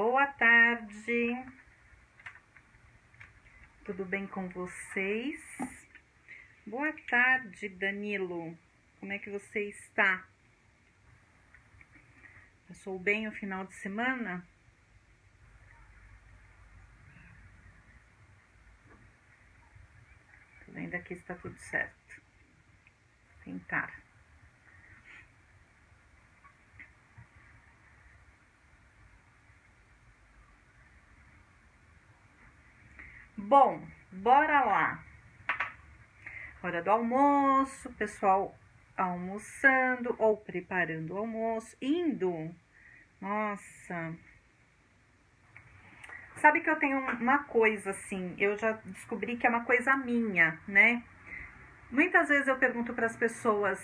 Boa tarde, tudo bem com vocês? Boa tarde, Danilo, como é que você está? Passou bem o final de semana? Tô vendo aqui se está tudo certo. Tentar. Bom, bora lá. Hora do almoço, pessoal almoçando ou preparando o almoço, indo. Nossa. Sabe que eu tenho uma coisa assim, eu já descobri que é uma coisa minha, né? Muitas vezes eu pergunto para as pessoas,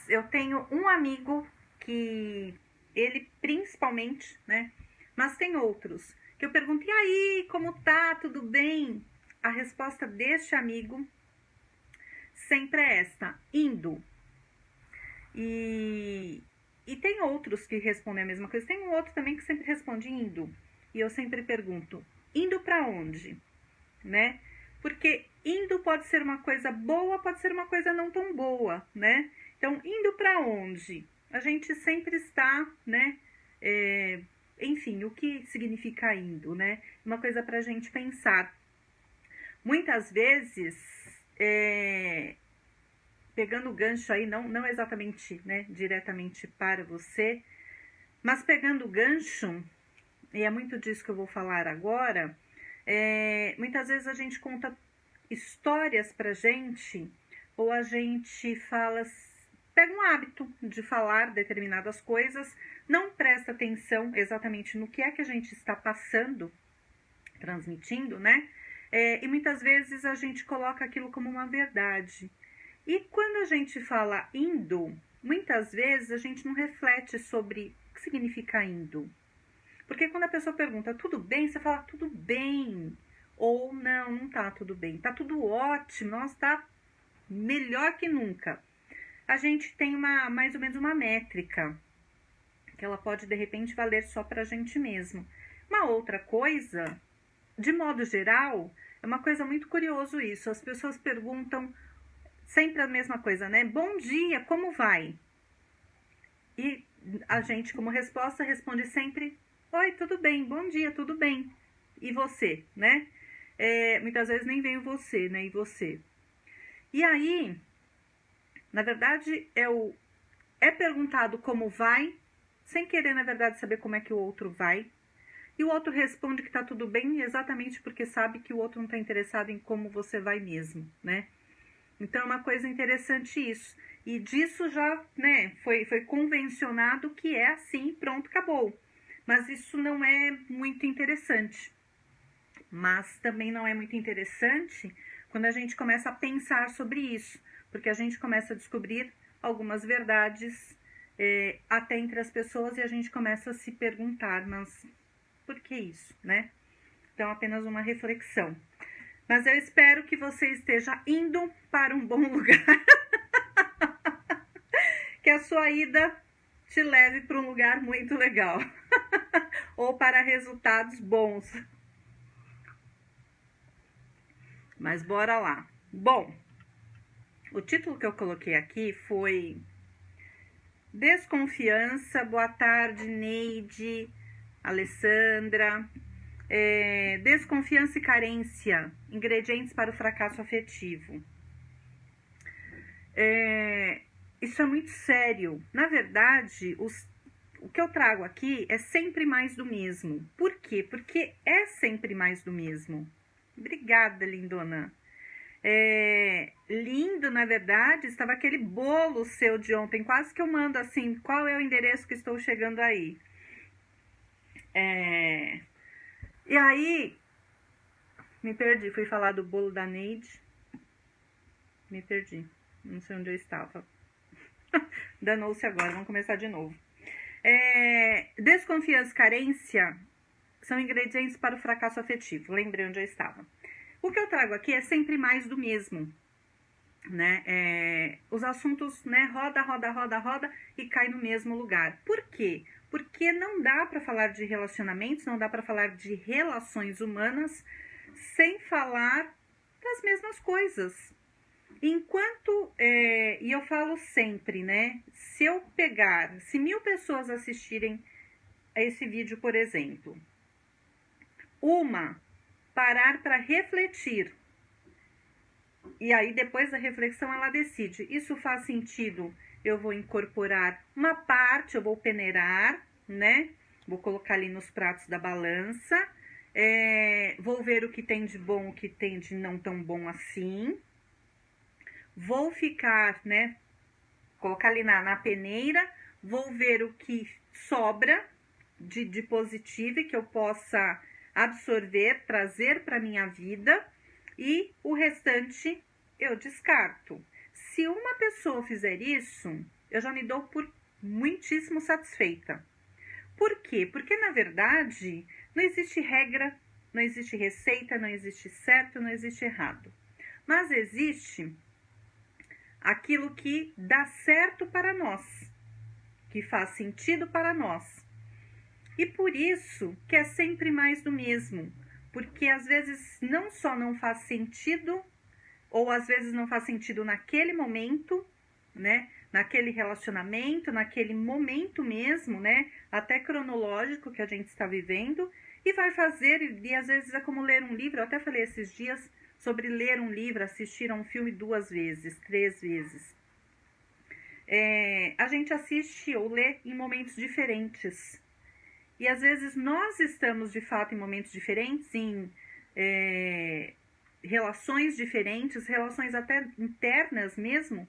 eu tenho um amigo que ele principalmente, né? Mas tem outros que eu pergunto, e aí, como tá? Tudo bem? A resposta deste amigo sempre é esta, indo. E tem outros que respondem a mesma coisa. Tem um outro também que sempre responde indo. E eu sempre pergunto, indo para onde? Né? Porque indo pode ser uma coisa boa, pode ser uma coisa não tão boa, né? Então, indo para onde? A gente sempre está, né? Enfim, o que significa indo, né? Uma coisa para a gente pensar. Muitas vezes, pegando o gancho aí, não exatamente, né, diretamente para você, mas pegando o gancho, e é muito disso que eu vou falar agora, muitas vezes a gente conta histórias pra gente, ou a gente fala, pega um hábito de falar determinadas coisas, não presta atenção exatamente no que é que a gente está passando, transmitindo, né? E muitas vezes a gente coloca aquilo como uma verdade. E quando a gente fala indo, muitas vezes a gente não reflete sobre o que significa indo. Porque quando a pessoa pergunta, tudo bem? Você fala, tudo bem. Ou não tá tudo bem. Tá tudo ótimo, nossa, tá melhor que nunca. A gente tem mais ou menos uma métrica, que ela pode de repente valer só pra gente mesmo. Uma outra coisa, de modo geral, é uma coisa muito curioso isso. As pessoas perguntam sempre a mesma coisa, né? Bom dia, como vai? E a gente, como resposta, responde sempre, oi, tudo bem, bom dia, tudo bem. E você, né? Muitas vezes nem vem o você, né? E você. E aí, na verdade, é perguntado como vai, sem querer, na verdade, saber como é que o outro vai. E o outro responde que tá tudo bem exatamente porque sabe que o outro não tá interessado em como você vai mesmo, né? Então, é uma coisa interessante isso. E disso já, né, foi convencionado que é assim, pronto, acabou. Mas isso não é muito interessante. Mas também não é muito interessante quando a gente começa a pensar sobre isso. Porque a gente começa a descobrir algumas verdades até entre as pessoas e a gente começa a se perguntar, mas por que isso, né? Então, apenas uma reflexão. Mas eu espero que você esteja indo para um bom lugar. Que a sua ida te leve para um lugar muito legal. Ou para resultados bons. Mas bora lá. Bom, o título que eu coloquei aqui foi Desconfiança. Boa tarde, Neide, Alessandra. Desconfiança e carência, ingredientes para o fracasso afetivo. Isso é muito sério. Na verdade, o que eu trago aqui é sempre mais do mesmo. Por quê? Porque é sempre mais do mesmo. Obrigada, lindona. Lindo, na verdade, estava aquele bolo seu de ontem. Quase que eu mando assim, qual é o endereço que estou chegando aí? E aí, me perdi, fui falar do bolo da Neide, me perdi, não sei onde eu estava. Danou-se agora, vamos começar de novo. Desconfiança e carência são ingredientes para o fracasso afetivo, lembrei onde eu estava. O que eu trago aqui é sempre mais do mesmo, né? Os assuntos, né, roda e cai no mesmo lugar. Por quê? porque não dá para falar de relacionamentos, não dá para falar de relações humanas sem falar das mesmas coisas. Enquanto, e eu falo sempre, né? Se 1.000 pessoas assistirem a esse vídeo, por exemplo, uma parar para refletir, e aí depois da reflexão ela decide, isso faz sentido, eu vou incorporar uma parte, eu vou peneirar, né? Vou colocar ali nos pratos da balança, vou ver o que tem de bom, o que tem de não tão bom assim, vou ficar, né? Colocar ali na peneira, vou ver o que sobra de positivo e que eu possa absorver, trazer para minha vida, e o restante eu descarto. Se uma pessoa fizer isso, eu já me dou por muitíssimo satisfeita. Por quê? Porque, na verdade, não existe regra, não existe receita, não existe certo, não existe errado. Mas existe aquilo que dá certo para nós, que faz sentido para nós. E por isso que é sempre mais do mesmo, porque às vezes não só não faz sentido, ou às vezes não faz sentido naquele momento, né? Naquele relacionamento, naquele momento mesmo, né? Até cronológico que a gente está vivendo, e vai fazer, e às vezes é como ler um livro. Eu até falei esses dias sobre ler um livro, assistir a um filme 2 vezes, 3 vezes. A gente assiste ou lê em momentos diferentes. E às vezes nós estamos de fato em momentos diferentes, em relações diferentes, relações até internas mesmo,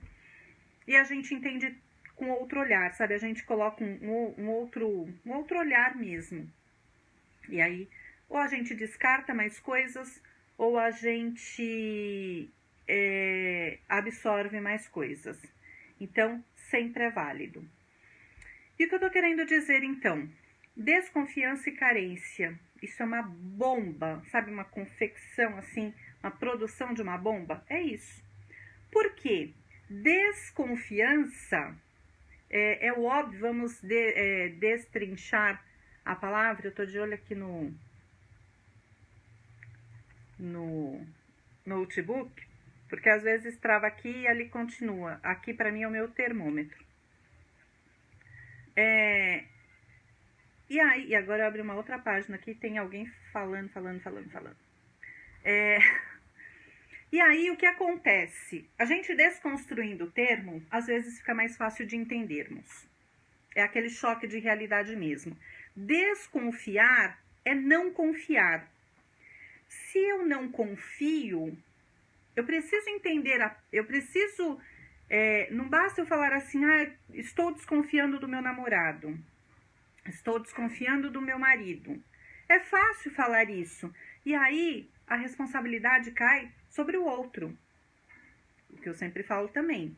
e a gente entende com outro olhar, sabe? A gente coloca um outro olhar mesmo. E aí, ou a gente descarta mais coisas, ou a gente absorve mais coisas. Então, sempre é válido. E o que eu tô querendo dizer, então? Desconfiança e carência. Isso é uma bomba, sabe? Uma confecção, assim, uma produção de uma bomba. É isso. Por quê? Desconfiança, é o óbvio, vamos destrinchar a palavra. Eu tô de olho aqui no notebook, porque às vezes trava aqui e ali continua. Aqui para mim é o meu termômetro. E aí, e agora eu abri uma outra página aqui, tem alguém falando. E aí, o que acontece? A gente desconstruindo o termo, às vezes fica mais fácil de entendermos. É aquele choque de realidade mesmo. Desconfiar é não confiar. Se eu não confio, eu preciso entender, não basta eu falar assim, estou desconfiando do meu namorado, estou desconfiando do meu marido. É fácil falar isso. E aí, a responsabilidade cai sobre o outro. O que eu sempre falo também.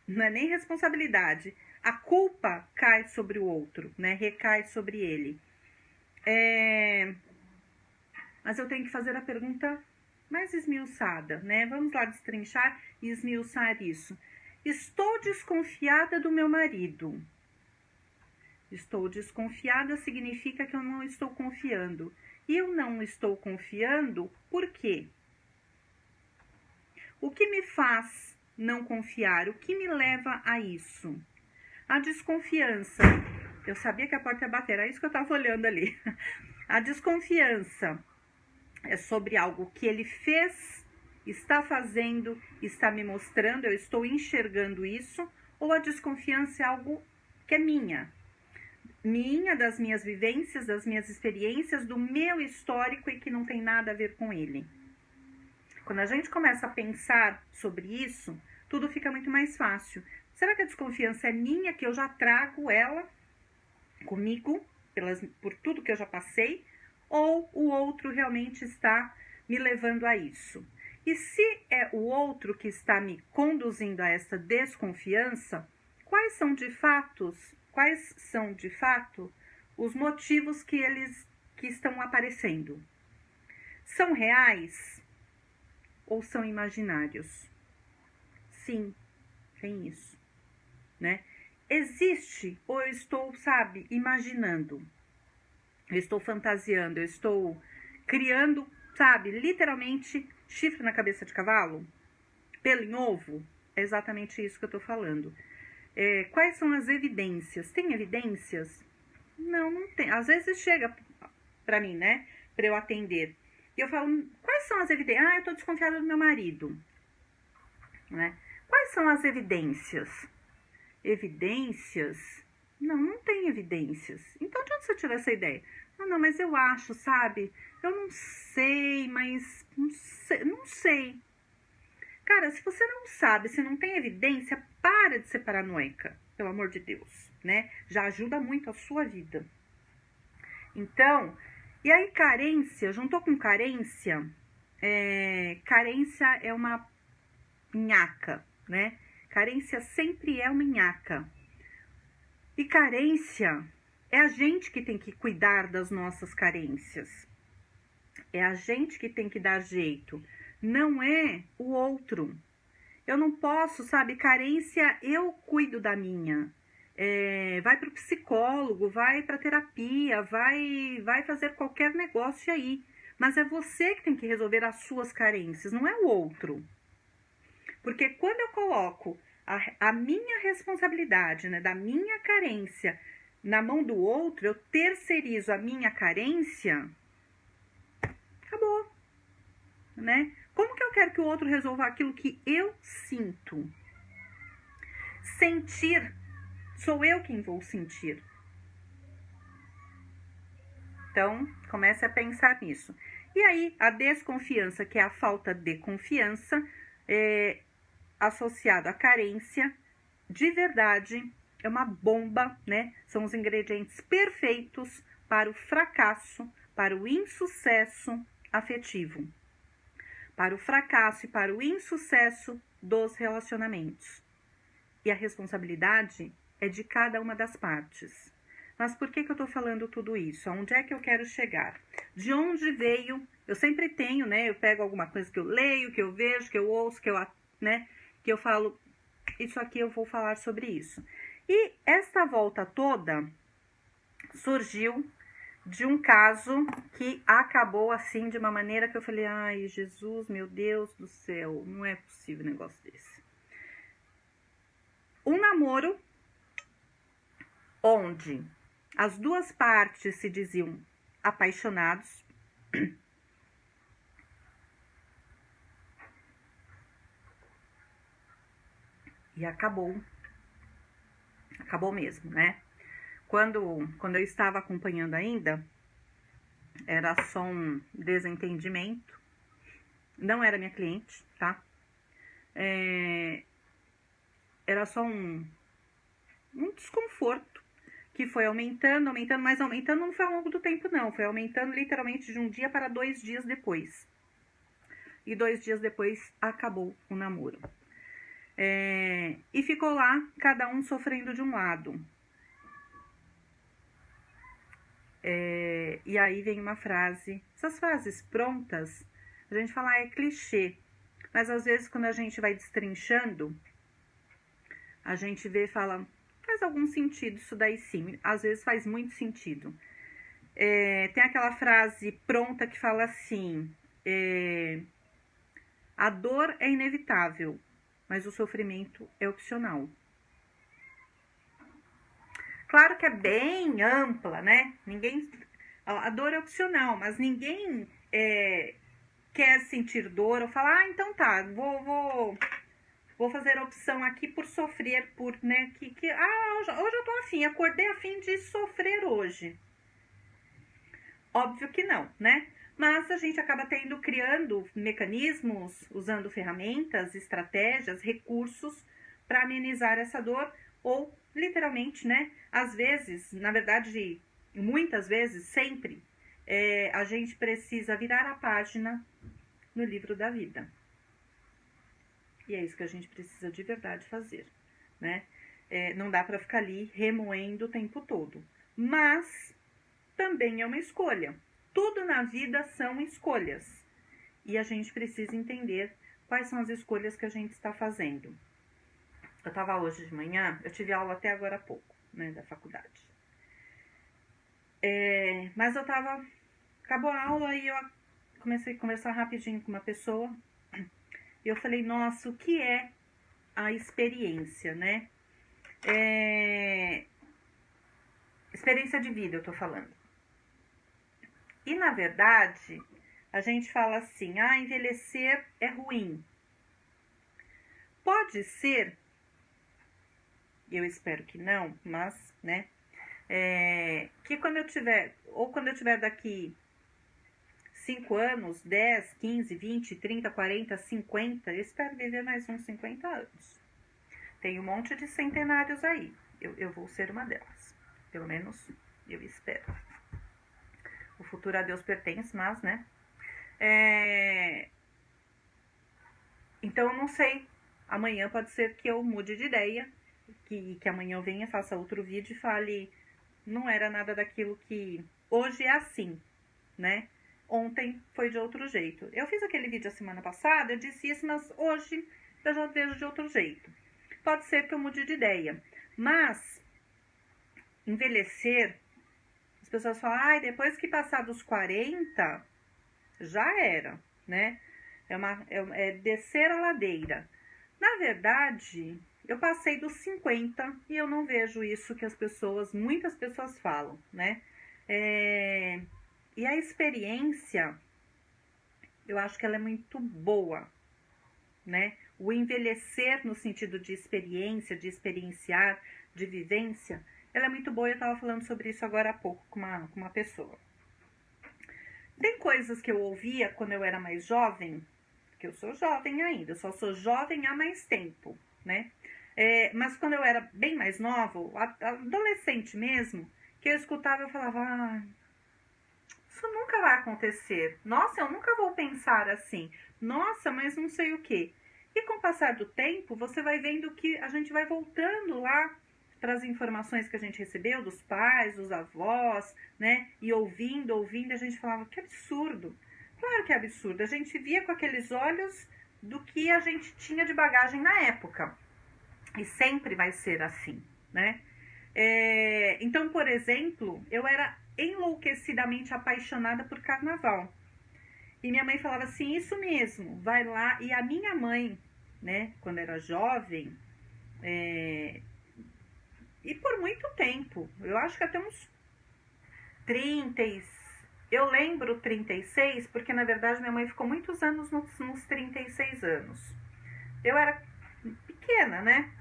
Não é nem responsabilidade. A culpa cai sobre o outro, né? Recai sobre ele. Mas eu tenho que fazer a pergunta mais esmiuçada, né? Vamos lá destrinchar e esmiuçar isso. Estou desconfiada do meu marido. Estou desconfiada significa que eu não estou confiando. E eu não estou confiando por quê? O que me faz não confiar? O que me leva a isso? A desconfiança. Eu sabia que a porta ia bater, era isso que eu estava olhando ali. A desconfiança é sobre algo que ele fez, está fazendo, está me mostrando, eu estou enxergando isso, ou a desconfiança é algo que é minha, das minhas vivências, das minhas experiências, do meu histórico e que não tem nada a ver com ele. Quando a gente começa a pensar sobre isso, tudo fica muito mais fácil. Será que a desconfiança é minha, que eu já trago ela comigo, por tudo que eu já passei, ou o outro realmente está me levando a isso? E se é o outro que está me conduzindo a essa desconfiança, quais são de fato os motivos que estão aparecendo? São reais ou são imaginários? Sim, tem isso, né? existe ou eu estou, sabe, imaginando? Eu estou fantasiando, eu estou criando, sabe, literalmente chifre na cabeça de cavalo? Pelo em ovo? É exatamente isso que eu estou falando. Quais são as evidências? Tem evidências? Não, não tem. Às vezes chega pra mim, né, pra eu atender. E eu falo, quais são as evidências? Ah, eu tô desconfiada do meu marido. Né? Quais são as evidências? Evidências? Não, não tem evidências. Então, de onde você tirou essa ideia? Não, mas eu acho, sabe? Eu não sei, mas não sei. Cara, se você não sabe, se não tem evidência, para de ser paranoica, pelo amor de Deus, né? Já ajuda muito a sua vida. Então, e aí carência, juntou com carência, carência é uma nhaca, né? Carência sempre é uma nhaca. E carência é a gente que tem que cuidar das nossas carências. É a gente que tem que dar jeito. Não é o outro. Eu não posso, sabe, carência, eu cuido da minha. Vai para o psicólogo, vai para terapia, vai fazer qualquer negócio aí. Mas é você que tem que resolver as suas carências, não é o outro. Porque quando eu coloco a minha responsabilidade, né, da minha carência na mão do outro, eu terceirizo a minha carência, acabou, né? Como que eu quero que o outro resolva aquilo que eu sinto? Sentir, sou eu quem vou sentir. Então, comece a pensar nisso. E aí, a desconfiança, que é a falta de confiança, associado à carência, de verdade, é uma bomba, né? São os ingredientes perfeitos para o fracasso, para o insucesso afetivo, para o fracasso e para o insucesso dos relacionamentos. E a responsabilidade é de cada uma das partes. Mas por que eu tô falando tudo isso? Aonde é que eu quero chegar? De onde veio? Eu sempre tenho, né? Eu pego alguma coisa que eu leio, que eu vejo, que eu ouço, que eu falo, isso aqui eu vou falar sobre isso. E esta volta toda surgiu de um caso que acabou assim de uma maneira que eu falei, ai, Jesus, meu Deus do céu, não é possível um negócio desse. Um namoro onde as duas partes se diziam apaixonados, e acabou mesmo, né? Quando eu estava acompanhando ainda, era só um desentendimento, não era minha cliente, tá? Era só um desconforto que foi aumentando, mas aumentando não foi ao longo do tempo, não. Foi aumentando literalmente de um dia para 2 dias depois. E 2 dias depois acabou o namoro. E ficou lá, cada um sofrendo de um lado. E aí vem uma frase. Essas frases prontas, a gente fala, é clichê. Mas às vezes quando a gente vai destrinchando, a gente vê e fala, faz algum sentido isso daí sim. Às vezes faz muito sentido. Tem aquela frase pronta que fala assim, a dor é inevitável, mas o sofrimento é opcional. Claro que é bem ampla, né? A dor é opcional, mas ninguém quer sentir dor ou falar, então tá, vou fazer a opção aqui por sofrer, né? Hoje eu tô afim, acordei afim de sofrer hoje. Óbvio que não, né? Mas a gente acaba criando mecanismos, usando ferramentas, estratégias, recursos para amenizar essa dor ou literalmente, né? Às vezes, na verdade, muitas vezes, sempre, a gente precisa virar a página no livro da vida. E é isso que a gente precisa de verdade fazer, né? Não dá para ficar ali remoendo o tempo todo. Mas também é uma escolha. Tudo na vida são escolhas. E a gente precisa entender quais são as escolhas que a gente está fazendo. Eu tava hoje de manhã, eu tive aula até agora há pouco, né, da faculdade. Mas eu tava, acabou a aula e eu comecei a conversar rapidinho com uma pessoa. E eu falei, nossa, o que é a experiência, né? Experiência de vida, eu tô falando. E, na verdade, a gente fala assim, envelhecer é ruim. Pode ser, eu espero que não, mas, né, que quando eu tiver daqui 5 anos, 10, 15, 20, 30, 40, 50, eu espero viver mais uns 50 anos. Tem um monte de centenários aí, eu vou ser uma delas, pelo menos eu espero. O futuro a Deus pertence, mas, né, então eu não sei, amanhã pode ser que eu mude de ideia, que amanhã eu venha, faça outro vídeo e fale, não era nada daquilo que hoje é assim, né? Ontem foi de outro jeito. Eu fiz aquele vídeo a semana passada, eu disse isso, mas hoje eu já vejo de outro jeito. Pode ser que eu mude de ideia, mas envelhecer, as pessoas falam, depois que passar dos 40, já era, né? É descer a ladeira. Na verdade, eu passei dos 50 e eu não vejo isso que muitas pessoas falam, né? E a experiência, eu acho que ela é muito boa, né? O envelhecer no sentido de experiência, de experienciar, de vivência, ela é muito boa. Eu estava falando sobre isso agora há pouco com uma pessoa. Tem coisas que eu ouvia quando eu era mais jovem, que eu sou jovem ainda, eu só sou jovem há mais tempo, né? Mas quando eu era bem mais nova, adolescente mesmo, que eu escutava, eu falava, isso nunca vai acontecer. Nossa, eu nunca vou pensar assim. Nossa, mas não sei o quê. E com o passar do tempo, você vai vendo que a gente vai voltando lá para as informações que a gente recebeu dos pais, dos avós, né? E ouvindo, a gente falava, que absurdo. Claro que é absurdo. A gente via com aqueles olhos do que a gente tinha de bagagem na época. E sempre vai ser assim, né? Então, por exemplo, eu era enlouquecidamente apaixonada por carnaval. E minha mãe falava assim, isso mesmo, vai lá. E a minha mãe, né, quando era jovem, e por muito tempo, eu acho que até uns 30, eu lembro 36, porque na verdade minha mãe ficou muitos anos nos 36 anos. Eu era pequena, né?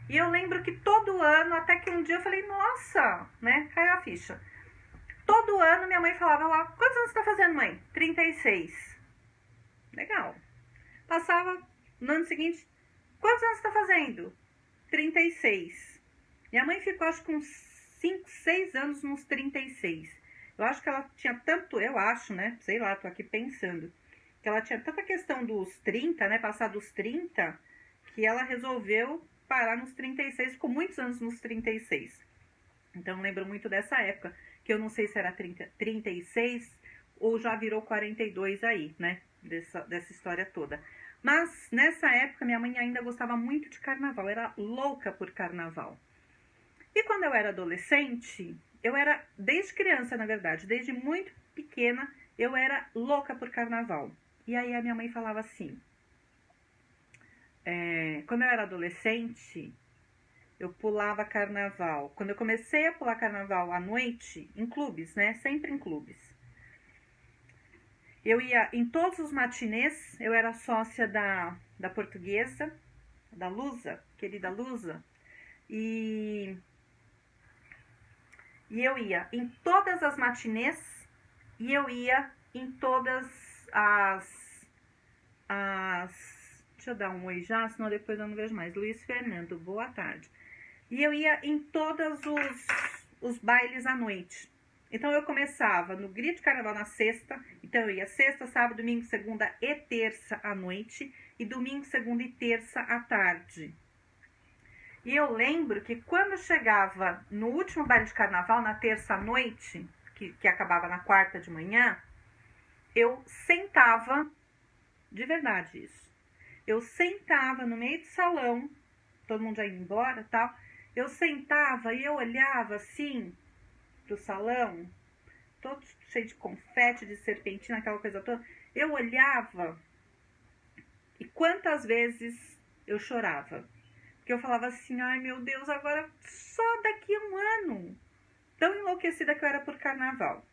E eu lembro que todo ano, até que um dia eu falei, nossa, né, caiu a ficha. Todo ano minha mãe falava lá, quantos anos você tá fazendo, mãe? 36. Legal. Passava no ano seguinte, quantos anos você tá fazendo? 36. Minha mãe ficou acho que uns 5, 6 anos nos 36. Eu acho que ela tinha tanto, eu acho, né, sei lá, tô aqui pensando, que ela tinha tanta questão dos 30, né, passar dos 30, que ela resolveu parar nos 36, ficou muitos anos nos 36. Então, lembro muito dessa época, que eu não sei se era 36 ou já virou 42 aí, né, dessa história toda. Mas, nessa época, minha mãe ainda gostava muito de carnaval, era louca por carnaval. E quando eu era adolescente, eu era, desde criança, na verdade, desde muito pequena, eu era louca por carnaval. E aí a minha mãe falava assim, quando eu era adolescente, eu pulava carnaval. Quando eu comecei a pular carnaval à noite, em clubes, né? Sempre em clubes. Eu ia em todos os matinês, eu era sócia da Portuguesa, da Lusa, querida Lusa, e eu ia em todas as matinês e eu ia em todas as deixa eu dar um oi já, senão depois eu não vejo mais. Luiz Fernando, boa tarde. E eu ia em todos os bailes à noite. Então eu começava no Grito de Carnaval na sexta, então eu ia sexta, sábado, domingo, segunda e terça à noite, e domingo, segunda e terça à tarde. E eu lembro que quando chegava no último baile de carnaval, na terça à noite, que acabava na quarta de manhã, eu sentava, de verdade isso, eu sentava no meio do salão todo mundo já indo embora e tal, eu sentava e eu olhava assim pro salão, todo cheio de confete, de serpentina, aquela coisa toda. Eu olhava e quantas vezes eu chorava. Porque eu falava assim, ai meu Deus, agora só daqui a um ano. Tão enlouquecida que eu era por carnaval.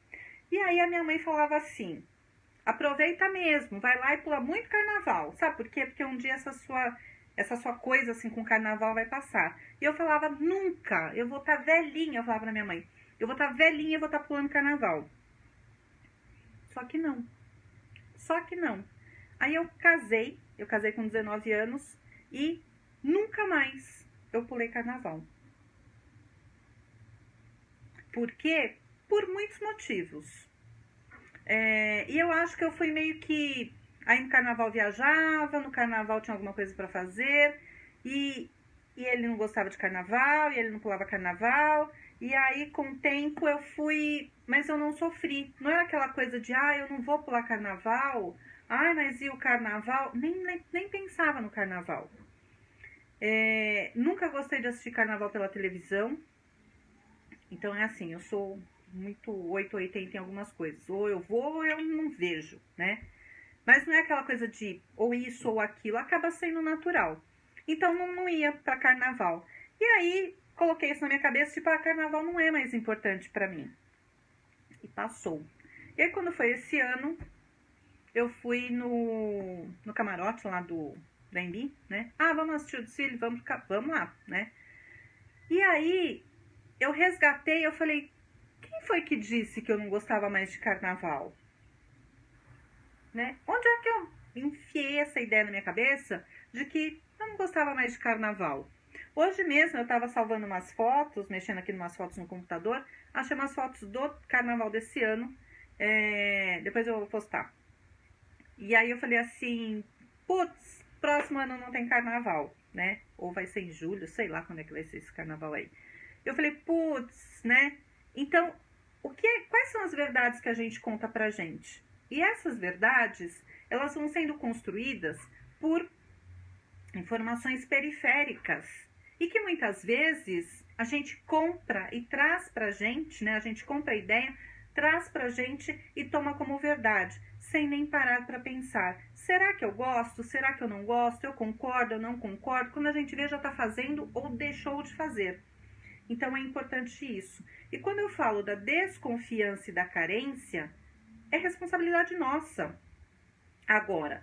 E aí a minha mãe falava assim, aproveita mesmo, vai lá e pula muito carnaval. Sabe por quê? Porque um dia essa sua coisa assim com carnaval vai passar. E eu falava, nunca, eu vou estar velhinha, eu falava pra minha mãe, eu vou estar velhinha e vou estar pulando carnaval. Só que não. Só que não. Aí eu casei com 19 anos e nunca mais eu pulei carnaval. Por quê? Por muitos motivos. E eu acho que eu fui meio que... Aí no carnaval viajava, no carnaval tinha alguma coisa pra fazer, e ele não gostava de carnaval, e ele não pulava carnaval, e aí com o tempo eu fui... Mas eu não sofri. Não era aquela coisa de, eu não vou pular carnaval, mas e o carnaval? Nem pensava no carnaval. Nunca gostei de assistir carnaval pela televisão. Então é assim, eu sou muito 880 em algumas coisas. Ou eu vou ou eu não vejo, né? Mas não é aquela coisa de ou isso ou aquilo, acaba sendo natural. Então não ia pra carnaval. E aí coloquei isso na minha cabeça, tipo, carnaval não é mais importante pra mim. E passou. E aí quando foi esse ano, eu fui no camarote lá da Embi, né? Vamos assistir o desfile, vamos lá, né? E aí eu resgatei, eu falei, quem foi que disse que eu não gostava mais de carnaval? Né? Onde é que eu enfiei essa ideia na minha cabeça de que eu não gostava mais de carnaval? Hoje mesmo eu estava salvando umas fotos, mexendo aqui em umas fotos no computador, achei umas fotos do carnaval desse ano, depois eu vou postar. E aí eu falei assim, putz, próximo ano não tem carnaval, né? Ou vai ser em julho, sei lá quando é que vai ser esse carnaval aí. Eu falei, putz, né? Então, quais são as verdades que a gente conta pra gente? E essas verdades, elas vão sendo construídas por informações periféricas. E que muitas vezes a gente compra e traz pra gente, né? A gente compra a ideia, traz pra gente e toma como verdade, sem nem parar pra pensar. Será que eu gosto? Será que eu não gosto? Eu concordo, eu não concordo? Quando a gente vê, já tá fazendo ou deixou de fazer. Então é importante isso. E quando eu falo da desconfiança e da carência, é responsabilidade nossa. Agora,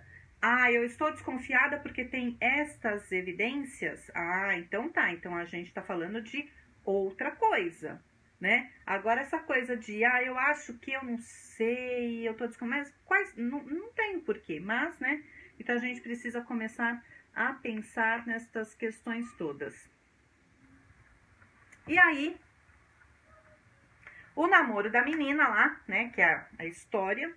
eu estou desconfiada porque tem estas evidências. Então tá, então a gente tá falando de outra coisa, né? Agora essa coisa de, eu acho que eu não sei, eu tô desconfiada, mas quais, não tem porquê, mas, né? Então a gente precisa começar a pensar nestas questões todas. E aí, o namoro da menina lá, né, que é a história,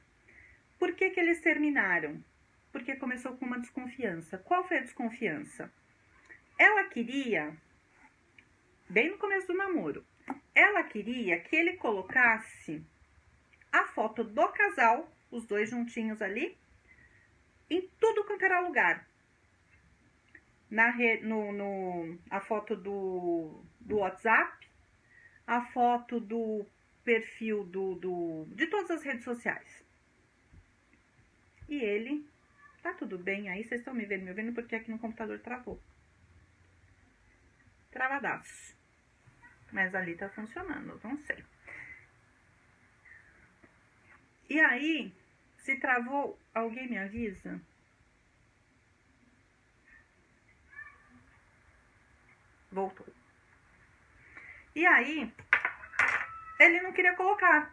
por que eles terminaram? Porque começou com uma desconfiança. Qual foi a desconfiança? Ela queria, bem no começo do namoro, ela queria que ele colocasse a foto do casal, os dois juntinhos ali, em tudo quanto era lugar. A foto do WhatsApp, a foto do perfil de todas as redes sociais. E ele, tá tudo bem aí, vocês estão me ouvindo porque aqui no computador travou. Travadaço. Mas ali tá funcionando, não sei. E aí, se travou, alguém me avisa? Voltou. E aí, ele não queria colocar.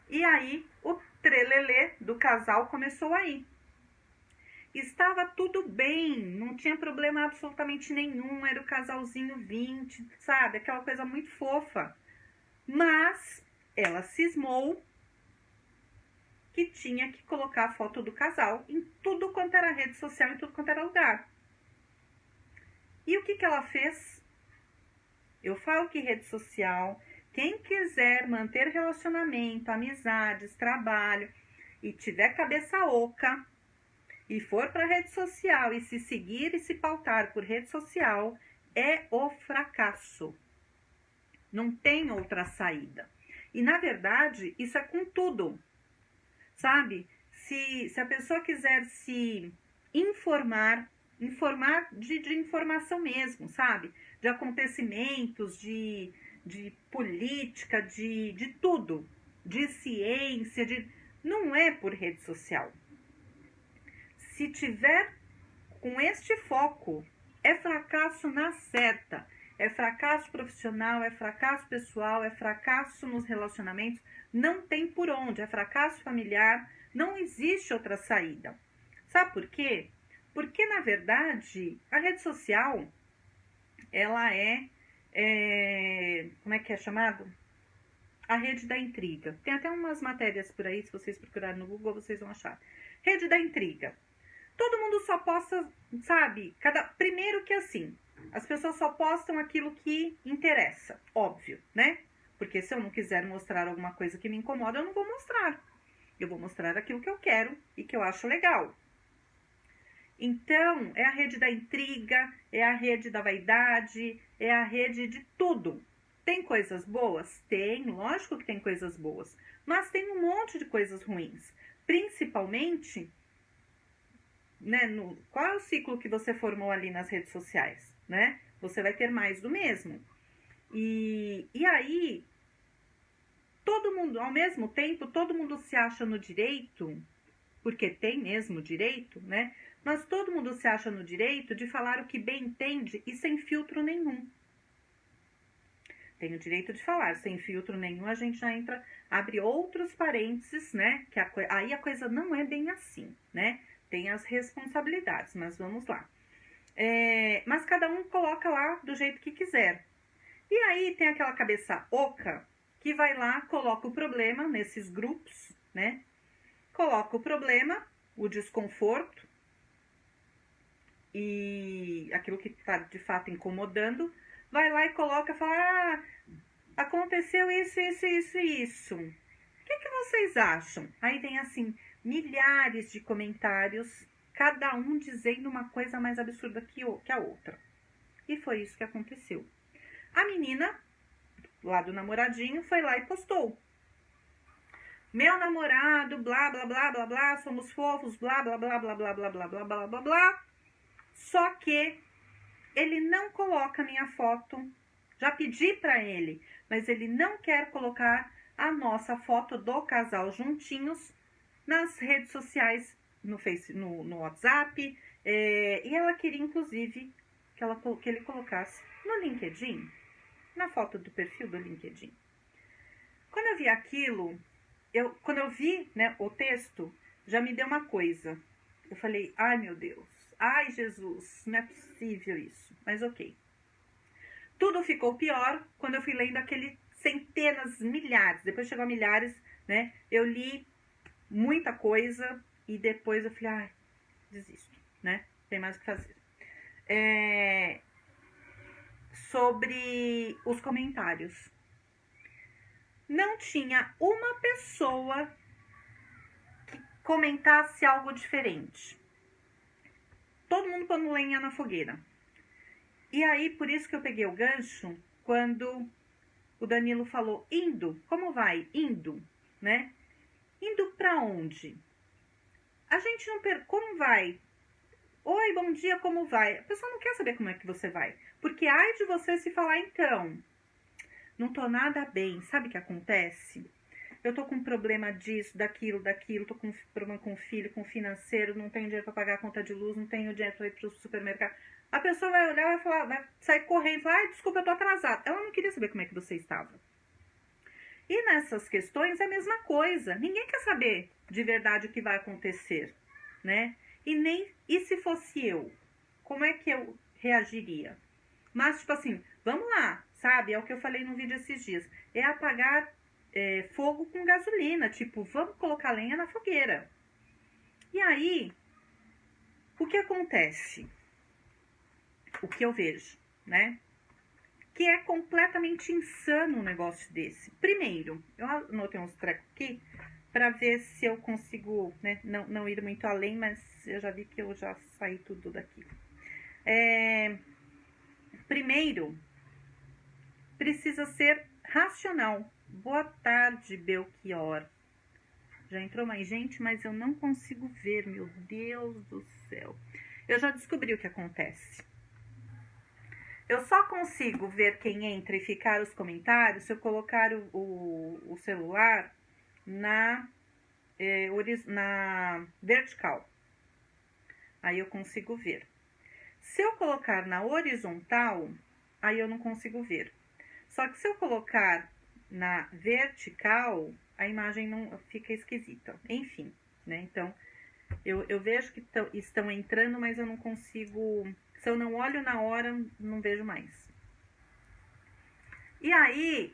E aí, o trelelê do casal começou aí. Estava tudo bem, não tinha problema absolutamente nenhum, era o casalzinho 20, sabe? Aquela coisa muito fofa. Mas ela cismou que tinha que colocar a foto do casal em tudo quanto era rede social, em tudo quanto era lugar. E o que ela fez? Eu falo que rede social, quem quiser manter relacionamento, amizades, trabalho e tiver cabeça oca e for para rede social e se seguir e se pautar por rede social, é o fracasso. Não tem outra saída. E, na verdade, isso é com tudo, sabe? Se a pessoa quiser se informar de informação mesmo, sabe? De acontecimentos, de política, de tudo, de ciência, não é por rede social. Se tiver com este foco, é fracasso na certa. É fracasso profissional, é fracasso pessoal, é fracasso nos relacionamentos. Não tem por onde, é fracasso familiar. Não existe outra saída. Sabe por quê? Porque, na verdade, a rede social, ela como é que é chamado? A rede da intriga. Tem até umas matérias por aí, se vocês procurarem no Google, vocês vão achar. Rede da intriga. Todo mundo só posta, sabe? Primeiro que assim, as pessoas só postam aquilo que interessa, óbvio, né? Porque se eu não quiser mostrar alguma coisa que me incomoda, eu não vou mostrar. Eu vou mostrar aquilo que eu quero e que eu acho legal. Então, é a rede da intriga, é a rede da vaidade, é a rede de tudo. Tem coisas boas? Tem, lógico que tem coisas boas. Mas tem um monte de coisas ruins. Principalmente, né, qual é o ciclo que você formou ali nas redes sociais, né? Você vai ter mais do mesmo. E aí, todo mundo, ao mesmo tempo, todo mundo se acha no direito, porque tem mesmo direito, né? Mas todo mundo se acha no direito de falar o que bem entende e sem filtro nenhum. Tem o direito de falar, sem filtro nenhum, a gente já abre outros parênteses, né? Que aí a coisa não é bem assim, né? Tem as responsabilidades, mas vamos lá. Mas cada um coloca lá do jeito que quiser. E aí tem aquela cabeça oca que vai lá, coloca o problema nesses grupos, né? Coloca o problema, o desconforto e aquilo que está de fato incomodando, vai lá e coloca, fala, aconteceu isso, isso, isso e isso. O que vocês acham? Aí tem assim, milhares de comentários, cada um dizendo uma coisa mais absurda que a outra. E foi isso que aconteceu. A menina, lá do namoradinho, foi lá e postou. Meu namorado, blá, blá, blá, blá, blá, somos fofos, blá, blá, blá, blá, blá, blá, blá, blá, blá, blá, blá. Só que ele não coloca a minha foto. Já pedi para ele, mas ele não quer colocar a nossa foto do casal juntinhos nas redes sociais, no WhatsApp. E ela queria, inclusive, que ele colocasse no LinkedIn, na foto do perfil do LinkedIn. Quando eu vi aquilo, quando eu vi, né, o texto, já me deu uma coisa. Eu falei, ai meu Deus, ai Jesus, não é possível isso. Mas ok. Tudo ficou pior quando eu fui lendo aquele centenas, milhares, depois chegou a milhares, né? Eu li muita coisa e depois eu falei, ai, desisto, né? Tem mais o que fazer. Sobre os comentários. Não tinha uma pessoa que comentasse algo diferente. Todo mundo pondo lenha na fogueira. E aí, por isso que eu peguei o gancho, quando o Danilo falou, indo, como vai? Indo, né? Indo pra onde? A gente não pergunta, como vai? Oi, bom dia, como vai? A pessoa não quer saber como é que você vai. Porque ai de você se falar, então, não tô nada bem. Sabe o que acontece? Eu tô com problema disso, daquilo, tô com problema com o filho, com o financeiro, não tenho dinheiro pra pagar a conta de luz, não tenho dinheiro pra ir pro supermercado. A pessoa vai olhar e falar, vai sair correndo e falar, ai, desculpa, eu tô atrasada. Ela não queria saber como é que você estava. E nessas questões é a mesma coisa. Ninguém quer saber de verdade o que vai acontecer, né? E se fosse eu? Como é que eu reagiria? Mas, tipo assim, vamos lá, sabe? É o que eu falei no vídeo esses dias. É apagar fogo com gasolina. Tipo, vamos colocar lenha na fogueira. E aí, o que acontece? O que eu vejo, né? Que é completamente insano um negócio desse. Primeiro, eu anotei uns trecos aqui. para ver se eu consigo, né, não ir muito além, mas eu já vi que eu já saí tudo daqui. Primeiro, precisa ser racional. Boa tarde, Belchior. Já entrou mais gente, mas eu não consigo ver, meu Deus do céu. Eu já descobri o que acontece. Eu só consigo ver quem entra e ficar os comentários se eu colocar o celular na vertical. Aí eu consigo ver. Se eu colocar na horizontal, aí eu não consigo ver. Só que se eu colocar na vertical, a imagem não fica esquisita. Enfim, né? Então, eu vejo que estão entrando, mas eu não consigo... Se eu não olho na hora, não vejo mais. E aí,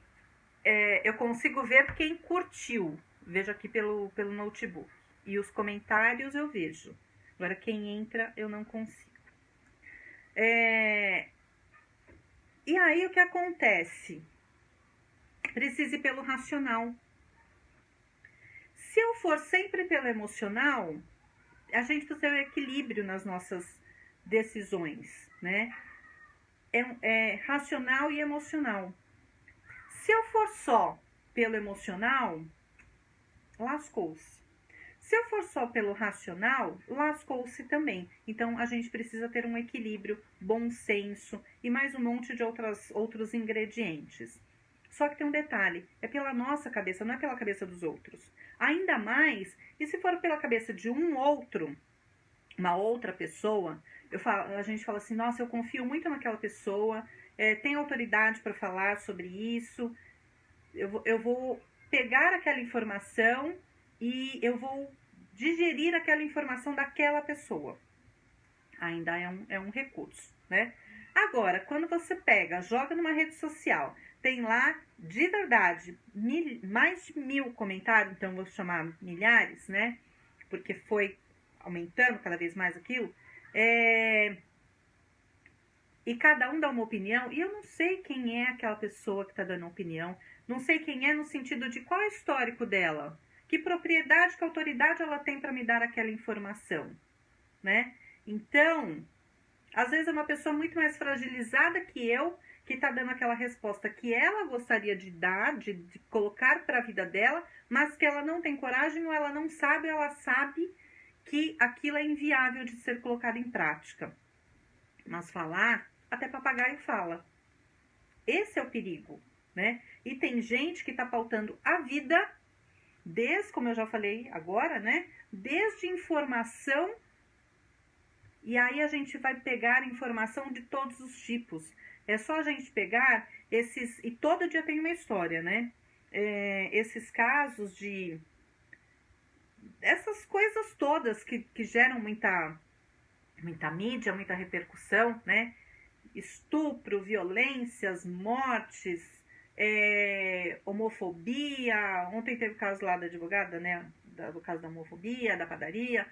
eu consigo ver quem curtiu. Vejo aqui pelo notebook. E os comentários eu vejo. Agora, quem entra, eu não consigo. E aí, o que acontece? Precisa ir pelo racional. Se eu for sempre pelo emocional, a gente precisa ter um equilíbrio nas nossas decisões, né? É racional e emocional. Se eu for só pelo emocional, lascou-se. Se eu for só pelo racional, lascou-se também. Então, a gente precisa ter um equilíbrio, bom senso e mais um monte de outros ingredientes. Só que tem um detalhe, é pela nossa cabeça, não é pela cabeça dos outros. Ainda mais, e se for pela cabeça de uma outra pessoa, a gente fala assim, nossa, eu confio muito naquela pessoa, tem autoridade para falar sobre isso, eu vou pegar aquela informação e eu vou digerir aquela informação daquela pessoa. Ainda é um recurso, né? Agora, quando você pega, joga numa rede social, tem lá, de verdade, mais de 1000 comentários, então vou chamar milhares, né? Porque foi aumentando cada vez mais aquilo. E cada um dá uma opinião, e eu não sei quem é aquela pessoa que está dando a opinião, não sei quem é no sentido de qual é o histórico dela, que propriedade, que autoridade ela tem para me dar aquela informação, né? Então, às vezes é uma pessoa muito mais fragilizada que eu, que está dando aquela resposta que ela gostaria de dar, de colocar para a vida dela, mas que ela não tem coragem, ou ela não sabe, ou ela sabe que aquilo é inviável de ser colocado em prática. Mas falar, até papagaio fala. Esse é o perigo, né? E tem gente que está pautando a vida, desde, como eu já falei agora, né? Desde informação, e aí a gente vai pegar informação de todos os tipos. É só a gente pegar esses, e todo dia tem uma história, né? Esses casos de... essas coisas todas que geram muita mídia, muita repercussão, né? Estupro, violências, mortes, homofobia. Ontem teve o caso lá da advogada, né? Do caso da homofobia, da padaria.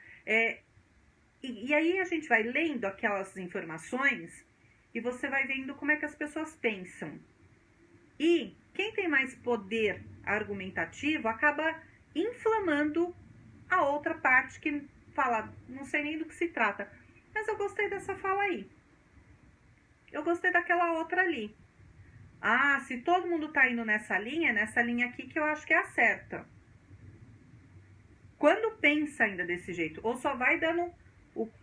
E aí a gente vai lendo aquelas informações e você vai vendo como é que as pessoas pensam. E quem tem mais poder argumentativo acaba inflamando a outra parte que fala, não sei nem do que se trata, mas eu gostei dessa fala aí. Eu gostei daquela outra ali. Ah, se todo mundo tá indo nessa linha aqui que eu acho que é a certa. Quando pensa ainda desse jeito, ou só vai dando,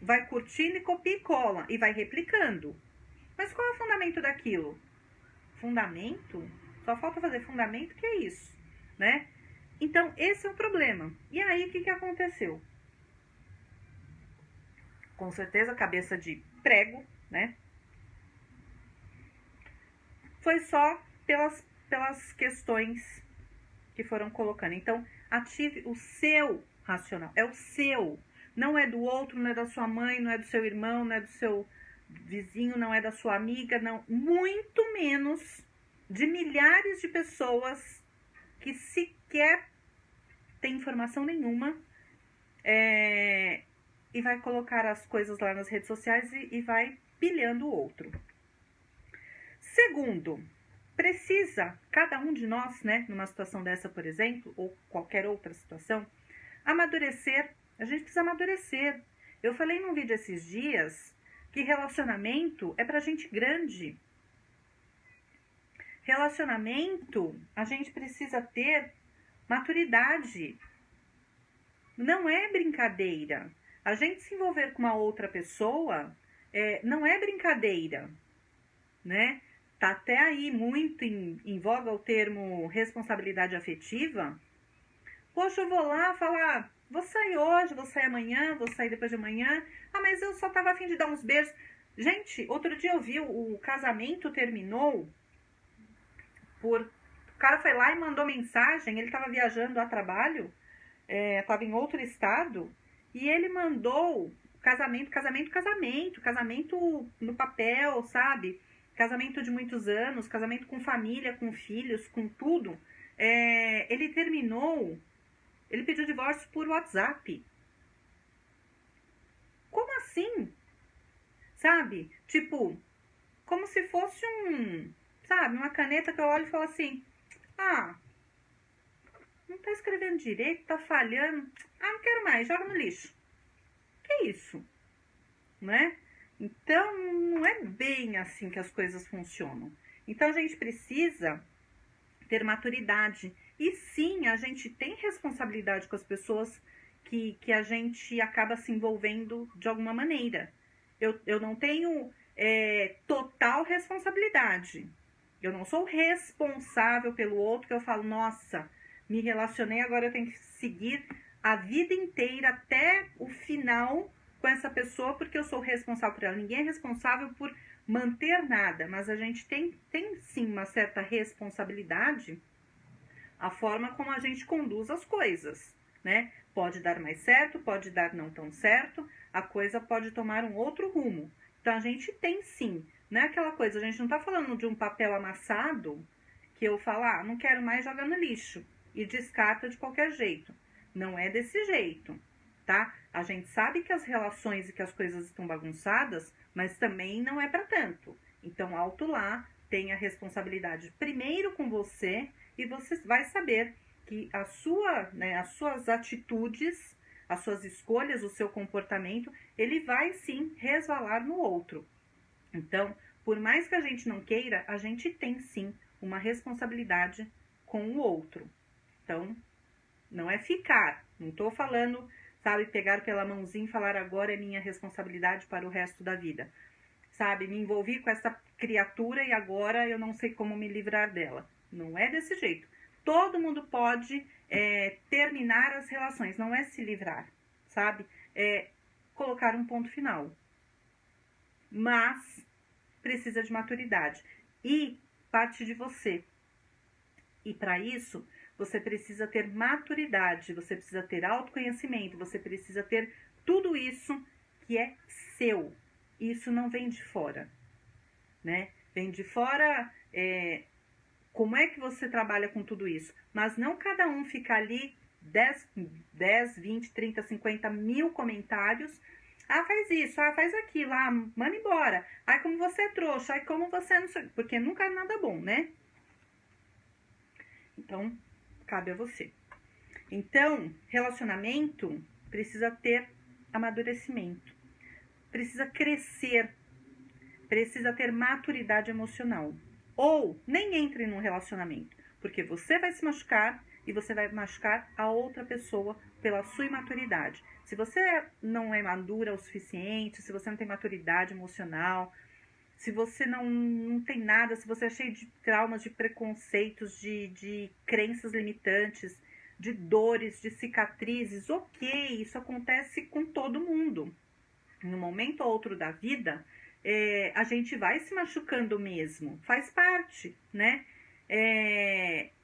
vai curtindo e copia e cola, e vai replicando. Mas qual é o fundamento daquilo? Fundamento? Só falta fazer fundamento, que é isso, né? Então, esse é o problema. E aí, o que aconteceu? Com certeza, cabeça de prego, né? Foi só pelas questões que foram colocando. Então, ative o seu racional. É o seu. Não é do outro, não é da sua mãe, não é do seu irmão, não é do seu vizinho, não é da sua amiga, não. Muito menos de milhares de pessoas que sequer tem informação nenhuma e vai colocar as coisas lá nas redes sociais e vai pilhando o outro. Segundo, precisa, cada um de nós, né, numa situação dessa, por exemplo, ou qualquer outra situação, amadurecer. A gente precisa amadurecer. Eu falei num vídeo esses dias que relacionamento é pra gente grande. Relacionamento, a gente precisa ter maturidade. Não é brincadeira. A gente se envolver com uma outra pessoa não é brincadeira, né? Tá até aí muito em voga o termo responsabilidade afetiva. Poxa, eu vou lá falar, vou sair hoje, vou sair amanhã, vou sair depois de amanhã. Ah, mas eu só tava a fim de dar uns beijos. Gente, outro dia eu vi o casamento terminou o cara foi lá e mandou mensagem, ele tava viajando a trabalho, tava em outro estado, e ele mandou casamento no papel, sabe? Casamento de muitos anos, casamento com família, com filhos, com tudo. Ele terminou, ele pediu divórcio por WhatsApp. Como assim? Sabe? Tipo, como se fosse uma caneta que eu olho e falo assim, não tá escrevendo direito, tá falhando, não quero mais, joga no lixo. Que isso? Né? Então, não é bem assim que as coisas funcionam. Então, a gente precisa ter maturidade. E sim, a gente tem responsabilidade com as pessoas que a gente acaba se envolvendo de alguma maneira. Eu não tenho total responsabilidade. Eu não sou responsável pelo outro que eu falo, nossa, me relacionei, agora eu tenho que seguir a vida inteira até o final com essa pessoa porque eu sou responsável por ela. Ninguém é responsável por manter nada, mas a gente tem sim uma certa responsabilidade a forma como a gente conduz as coisas, né? Pode dar mais certo, pode dar não tão certo, a coisa pode tomar um outro rumo. Então a gente tem sim, não é aquela coisa, a gente não tá falando de um papel amassado que eu falo, não quero mais, joga no lixo e descarta de qualquer jeito. Não é desse jeito, tá? A gente sabe que as relações e que as coisas estão bagunçadas, mas também não é para tanto. Então, alto lá, tenha responsabilidade primeiro com você e você vai saber que as suas atitudes, as suas escolhas, o seu comportamento, ele vai sim resvalar no outro. Então, por mais que a gente não queira, a gente tem sim uma responsabilidade com o outro. Então, não é ficar, não estou falando, sabe, pegar pela mãozinha e falar agora é minha responsabilidade para o resto da vida. Sabe, me envolvi com essa criatura e agora eu não sei como me livrar dela. Não é desse jeito. Todo mundo pode terminar as relações, não é se livrar, sabe? É colocar um ponto final. Mas precisa de maturidade e parte de você. E para isso, você precisa ter maturidade, você precisa ter autoconhecimento, você precisa ter tudo isso que é seu. Isso não vem de fora, né? Vem de fora, como é que você trabalha com tudo isso? Mas não cada um fica ali 10, 20, 30, 50 mil comentários. Faz isso, faz aquilo, manda embora. Como você é trouxa, como você não sei. Porque nunca é nada bom, né? Então, cabe a você. Então, relacionamento precisa ter amadurecimento. Precisa crescer. Precisa ter maturidade emocional. Ou nem entre num relacionamento. Porque você vai se machucar e você vai machucar a outra pessoa pela sua imaturidade. Se você não é madura o suficiente, se você não tem maturidade emocional, se você não tem nada, se você é cheio de traumas, de preconceitos, de crenças limitantes, de dores, de cicatrizes, ok, isso acontece com todo mundo. Num momento ou outro da vida, a gente vai se machucando mesmo, faz parte, né?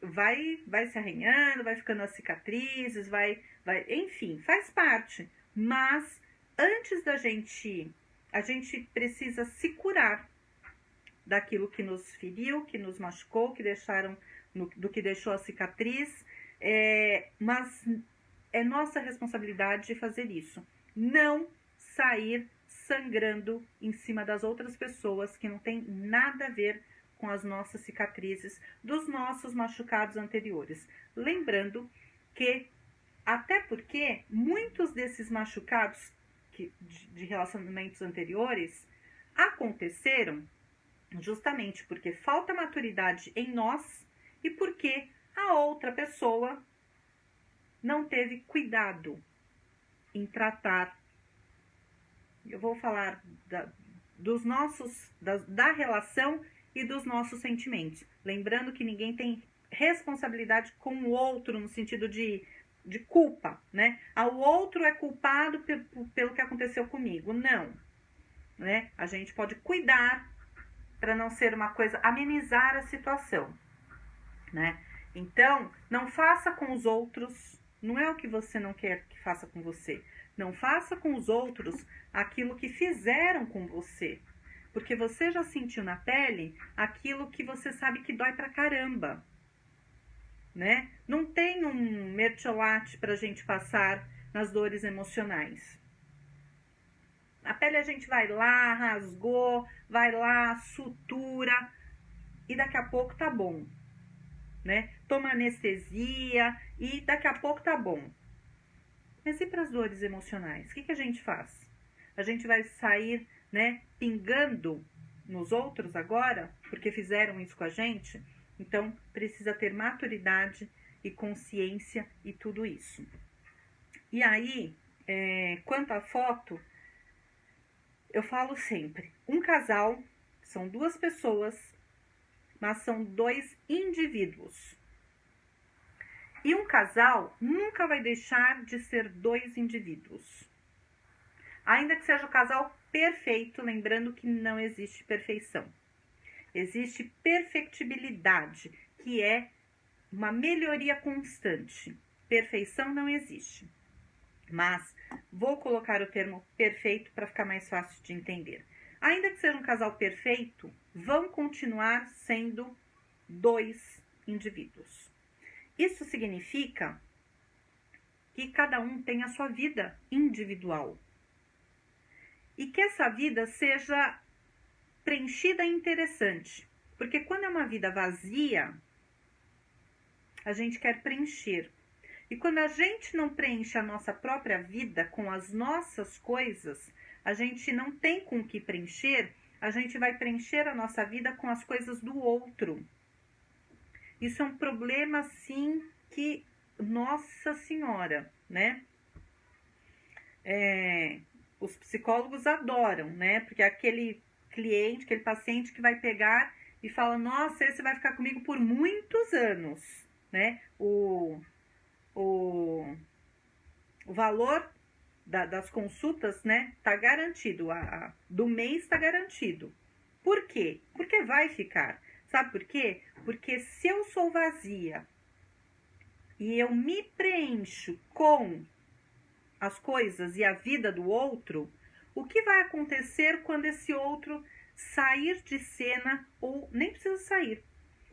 Vai se arranhando, vai ficando as cicatrizes, enfim, faz parte. Mas antes a gente precisa se curar daquilo que nos feriu, que nos machucou, do que deixou a cicatriz. Mas é nossa responsabilidade de fazer isso. Não sair sangrando em cima das outras pessoas que não tem nada a ver com as nossas cicatrizes dos nossos machucados anteriores. Lembrando que, até porque muitos desses machucados de relacionamentos anteriores aconteceram justamente porque falta maturidade em nós e porque a outra pessoa não teve cuidado em tratar. Eu vou falar da relação e dos nossos sentimentos. Lembrando que ninguém tem responsabilidade com o outro no sentido de culpa, né? O outro é culpado pelo que aconteceu comigo. Não, né? A gente pode cuidar para não ser uma coisa, amenizar a situação, né? Então, não faça com os outros, não é o que você não quer que faça com você. Não faça com os outros aquilo que fizeram com você, porque você já sentiu na pele aquilo que você sabe que dói pra caramba, né? Não tem um mertiolate pra gente passar nas dores emocionais. A pele a gente vai lá, rasgou, vai lá, sutura e daqui a pouco tá bom, né? Toma anestesia e daqui a pouco tá bom. Mas e para as dores emocionais? O que a gente faz? A gente vai sair, né, pingando nos outros agora, porque fizeram isso com a gente? Então, precisa ter maturidade e consciência e tudo isso. E aí, quanto à foto, eu falo sempre, um casal são duas pessoas, mas são dois indivíduos. E um casal nunca vai deixar de ser dois indivíduos. Ainda que seja o casal perfeito, lembrando que não existe perfeição. Existe perfectibilidade, que é uma melhoria constante. Perfeição não existe. Mas vou colocar o termo perfeito para ficar mais fácil de entender. Ainda que seja um casal perfeito, vão continuar sendo dois indivíduos. Isso significa que cada um tem a sua vida individual. E que essa vida seja preenchida e interessante. Porque quando é uma vida vazia, a gente quer preencher. E quando a gente não preenche a nossa própria vida com as nossas coisas, a gente não tem com o que preencher, a gente vai preencher a nossa vida com as coisas do outro. Isso é um problema, sim, que, Nossa Senhora, né? Os psicólogos adoram, né? Porque aquele cliente, aquele paciente que vai pegar e fala, nossa, esse vai ficar comigo por muitos anos, né? O valor das consultas, né, tá garantido, do mês tá garantido. Por quê? Porque vai ficar. Sabe por quê? Porque se eu sou vazia e eu me preencho com as coisas e a vida do outro, o que vai acontecer quando esse outro sair de cena ou nem precisa sair?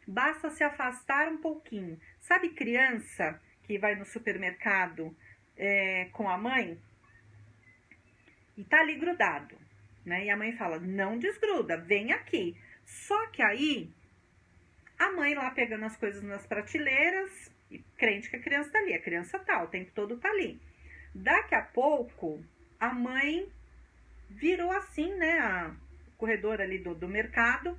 Basta se afastar um pouquinho. Sabe criança que vai no supermercado com a mãe e tá ali grudado, né? E a mãe fala, não desgruda, vem aqui. Só que aí, a mãe lá pegando as coisas nas prateleiras, e crente que a criança tá ali, a criança tá, o tempo todo tá ali. Daqui a pouco, a mãe virou assim, né, o corredor ali do mercado,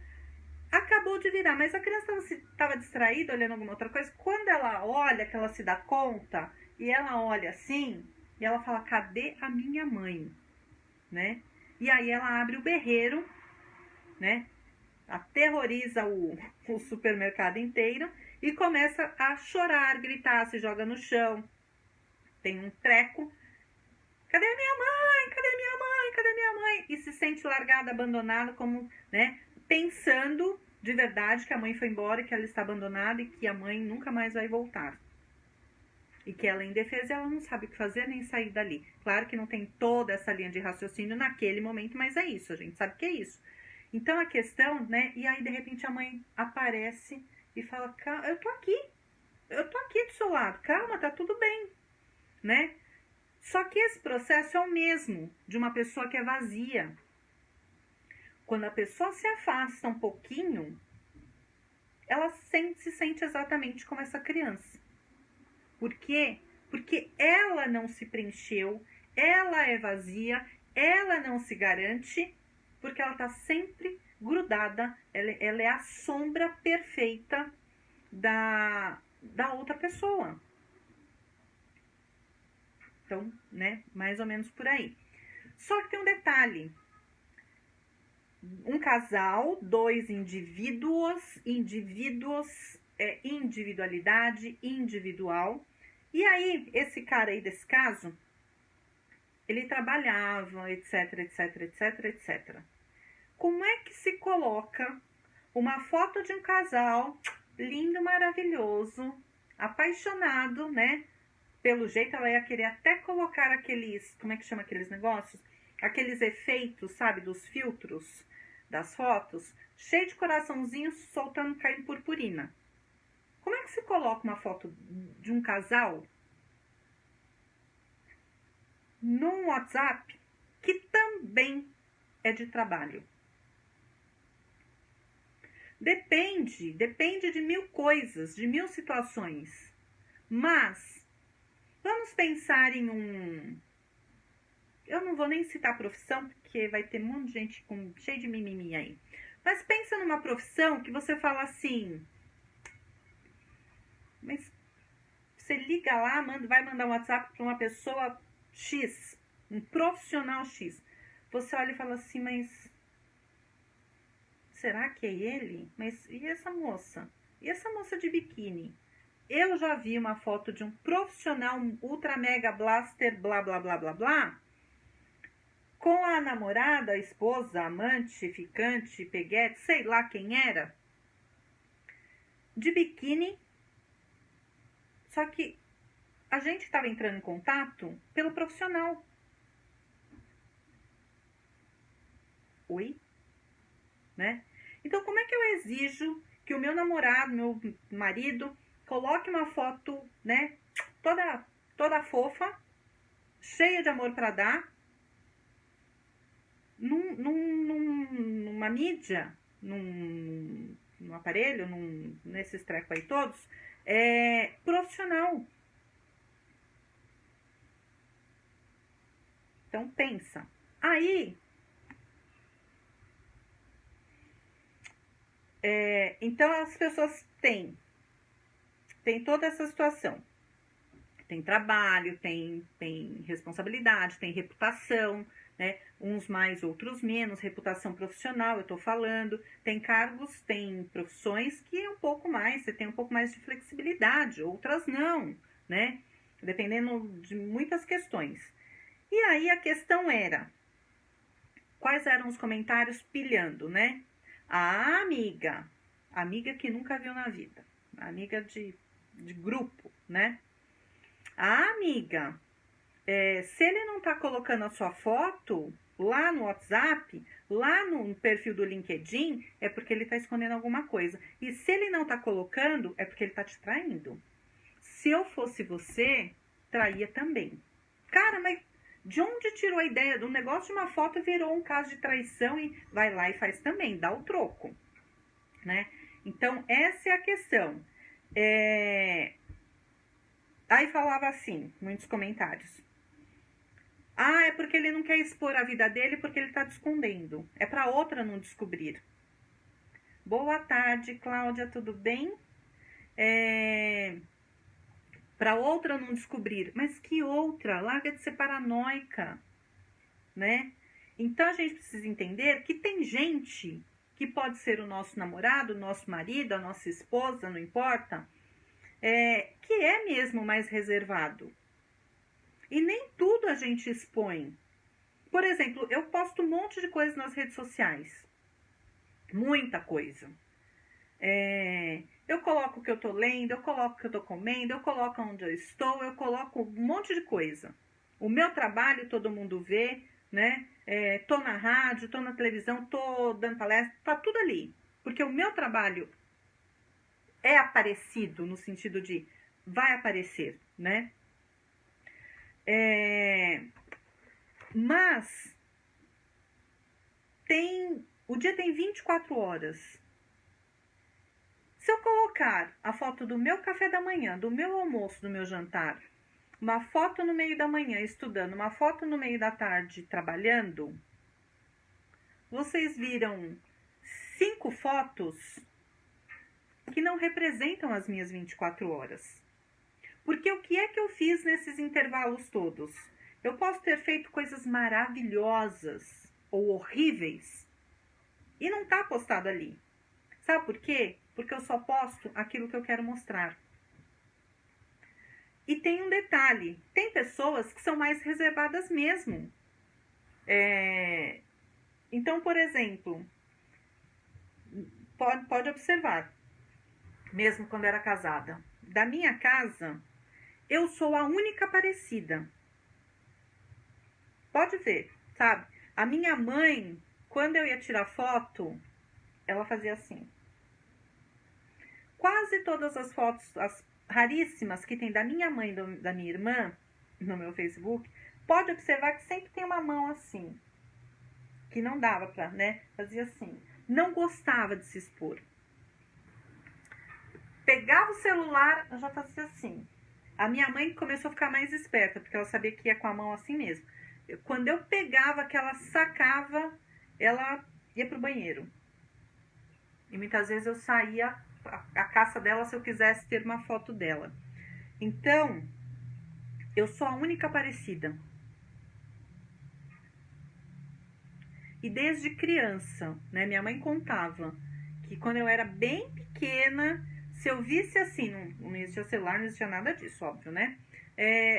acabou de virar, mas a criança estava distraída, olhando alguma outra coisa. Quando ela olha, que ela se dá conta, e ela olha assim, e ela fala, cadê a minha mãe? Né? E aí ela abre o berreiro, né? Aterroriza o supermercado inteiro e começa a chorar, gritar, se joga no chão. Tem um treco. Cadê a minha mãe? Cadê a minha mãe? Cadê a minha mãe? E se sente largada, abandonada, como, né? Pensando de verdade que a mãe foi embora, que ela está abandonada e que a mãe nunca mais vai voltar. E que ela é indefesa, ela não sabe o que fazer nem sair dali. Claro que não tem toda essa linha de raciocínio naquele momento, mas é isso, a gente sabe que é isso. Então a questão, né? E aí de repente a mãe aparece e fala, eu tô aqui do seu lado, calma, tá tudo bem, né? Só que esse processo é o mesmo de uma pessoa que é vazia. Quando a pessoa se afasta um pouquinho, ela se sente exatamente como essa criança. Por quê? Porque ela não se preencheu, ela é vazia, ela não se garante, porque ela está sempre grudada, ela é a sombra perfeita da outra pessoa. Então, né, mais ou menos por aí. Só que tem um detalhe. Um casal, dois indivíduos, individualidade, individual. E aí, esse cara aí desse caso, ele trabalhava, etc, etc, etc, etc. Como é que se coloca uma foto de um casal lindo, maravilhoso, apaixonado, né? Pelo jeito, ela ia querer até colocar aqueles, como é que chama aqueles negócios? Aqueles efeitos, sabe, dos filtros das fotos, cheio de coraçãozinhos soltando, caindo purpurina. Como é que se coloca uma foto de um casal num WhatsApp que também é de trabalho? Depende de mil coisas, de mil situações. Mas vamos pensar em um... Eu não vou nem citar a profissão, porque vai ter um monte de gente cheio de mimimi aí. Mas pensa numa profissão que você fala assim... Mas você liga lá, vai mandar um WhatsApp para uma pessoa X, um profissional X. Você olha e fala assim, mas... será que é ele? Mas e essa moça? E essa moça de biquíni? Eu já vi uma foto de um profissional ultra mega blaster, blá, blá, blá, blá, blá, com a namorada, a esposa, amante, ficante, peguete, sei lá quem era, de biquíni. Só que a gente estava entrando em contato pelo profissional. Oi? Né? Então, como é que eu exijo que o meu namorado, meu marido, coloque uma foto, né, toda fofa, cheia de amor para dar, numa mídia, num aparelho, nesses trecos aí todos, profissional. Então, pensa. Aí, então as pessoas têm toda essa situação. Tem trabalho, tem responsabilidade, tem reputação, né? Uns mais, outros menos, reputação profissional, eu tô falando. Tem cargos, tem profissões que é um pouco mais, você tem um pouco mais de flexibilidade, outras não, né? Dependendo de muitas questões. E aí a questão era, quais eram os comentários pilhando, né? A amiga que nunca viu na vida, amiga de grupo, né? A amiga, se ele não tá colocando a sua foto lá no WhatsApp, lá no perfil do LinkedIn, é porque ele tá escondendo alguma coisa. E se ele não tá colocando, é porque ele tá te traindo. Se eu fosse você, traía também. Cara, mas de onde tirou a ideia do negócio de uma foto virou um caso de traição e vai lá e faz também, dá o troco, né? Então, essa é a questão. Aí falava assim, muitos comentários. Ah, é porque ele não quer expor a vida dele porque ele tá te escondendo. É pra outra não descobrir. Boa tarde, Cláudia, tudo bem? Pra outra não descobrir. Mas que outra? Larga de ser paranoica, né? Então a gente precisa entender que tem gente que pode ser o nosso namorado, o nosso marido, a nossa esposa, não importa, que é mesmo mais reservado. E nem tudo a gente expõe. Por exemplo, eu posto um monte de coisa nas redes sociais. Muita coisa. Eu coloco o que eu tô lendo, eu coloco o que eu tô comendo, eu coloco onde eu estou, eu coloco um monte de coisa. O meu trabalho todo mundo vê, né? Tô na rádio, tô na televisão, tô dando palestra, tá tudo ali. Porque o meu trabalho é aparecido no sentido de vai aparecer, né? Mas o dia tem 24 horas. Se eu colocar a foto do meu café da manhã, do meu almoço, do meu jantar, uma foto no meio da manhã estudando, uma foto no meio da tarde trabalhando, vocês viram 5 fotos que não representam as minhas 24 horas. Porque o que é que eu fiz nesses intervalos todos? Eu posso ter feito coisas maravilhosas ou horríveis e não tá postado ali. Sabe por quê? Porque eu só posto aquilo que eu quero mostrar. E tem um detalhe, tem pessoas que são mais reservadas mesmo. Então, por exemplo, pode observar, mesmo quando era casada, da minha casa, eu sou a única Aparecida. Pode ver, sabe? A minha mãe, quando eu ia tirar foto, ela fazia assim. Quase todas as fotos, as raríssimas que tem da minha mãe e da minha irmã, no meu Facebook, pode observar que sempre tem uma mão assim. Que não dava pra, né? Fazia assim. Não gostava de se expor. Pegava o celular, eu já fazia assim. A minha mãe começou a ficar mais esperta, porque ela sabia que ia com a mão assim mesmo. Quando eu pegava, que ela sacava, ela ia pro banheiro. E muitas vezes eu saía a caça dela se eu quisesse ter uma foto dela. Então, eu sou a única Aparecida. E desde criança, né, minha mãe contava que quando eu era bem pequena, se eu visse assim, não existia celular, não existia nada disso, óbvio, né?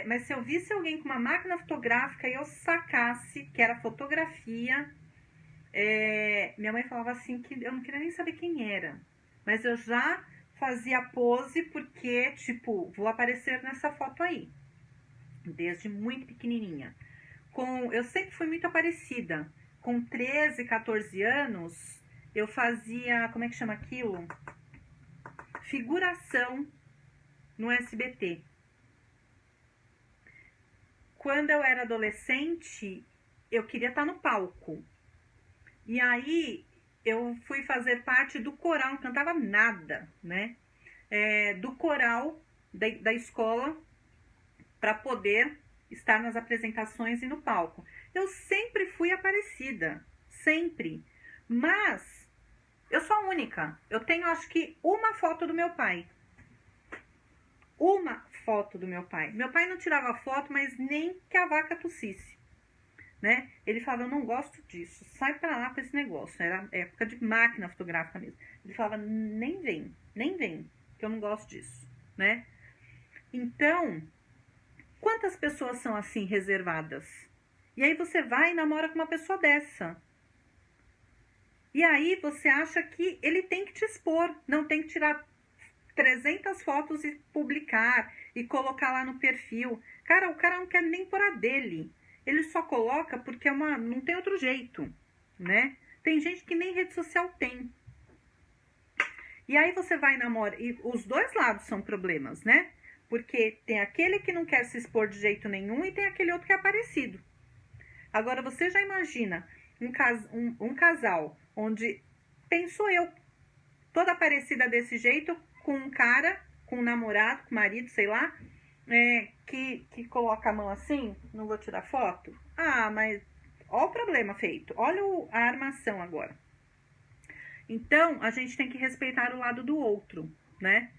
Mas se eu visse alguém com uma máquina fotográfica e eu sacasse que era fotografia, minha mãe falava assim que eu não queria nem saber quem era. Mas eu já fazia pose porque, tipo, vou aparecer nessa foto aí. Desde muito pequenininha. Eu sempre fui muito Aparecida. Com 13, 14 anos, eu fazia, como é que chama aquilo? Figuração no SBT. Quando eu era adolescente, eu queria estar no palco. E aí, eu fui fazer parte do coral, não cantava nada, né? Do coral da escola, para poder estar nas apresentações e no palco. Eu sempre fui Aparecida, sempre. Mas eu sou a única. Eu tenho, acho que, uma foto do meu pai. Uma foto do meu pai. Meu pai não tirava foto, mas nem que a vaca tossisse, né? Ele falava, eu não gosto disso, sai pra lá com esse negócio. Era época de máquina fotográfica mesmo. Ele falava, nem vem, que eu não gosto disso, né? Então, quantas pessoas são assim reservadas? E aí você vai e namora com uma pessoa dessa. E aí você acha que ele tem que te expor, não tem que tirar 300 fotos e publicar e colocar lá no perfil. Cara, o cara não quer nem pôr a dele. Ele só coloca porque não tem outro jeito, né? Tem gente que nem rede social tem. E aí você vai namorar, e os dois lados são problemas, né? Porque tem aquele que não quer se expor de jeito nenhum e tem aquele outro que é Aparecido. Agora, você já imagina um casal onde, penso eu, toda Aparecida desse jeito, com um cara, com um namorado, com um marido, sei lá, que coloca a mão assim, não vou tirar foto. Ah, mas olha o problema feito, olha a armação agora. Então, a gente tem que respeitar o lado do outro, né?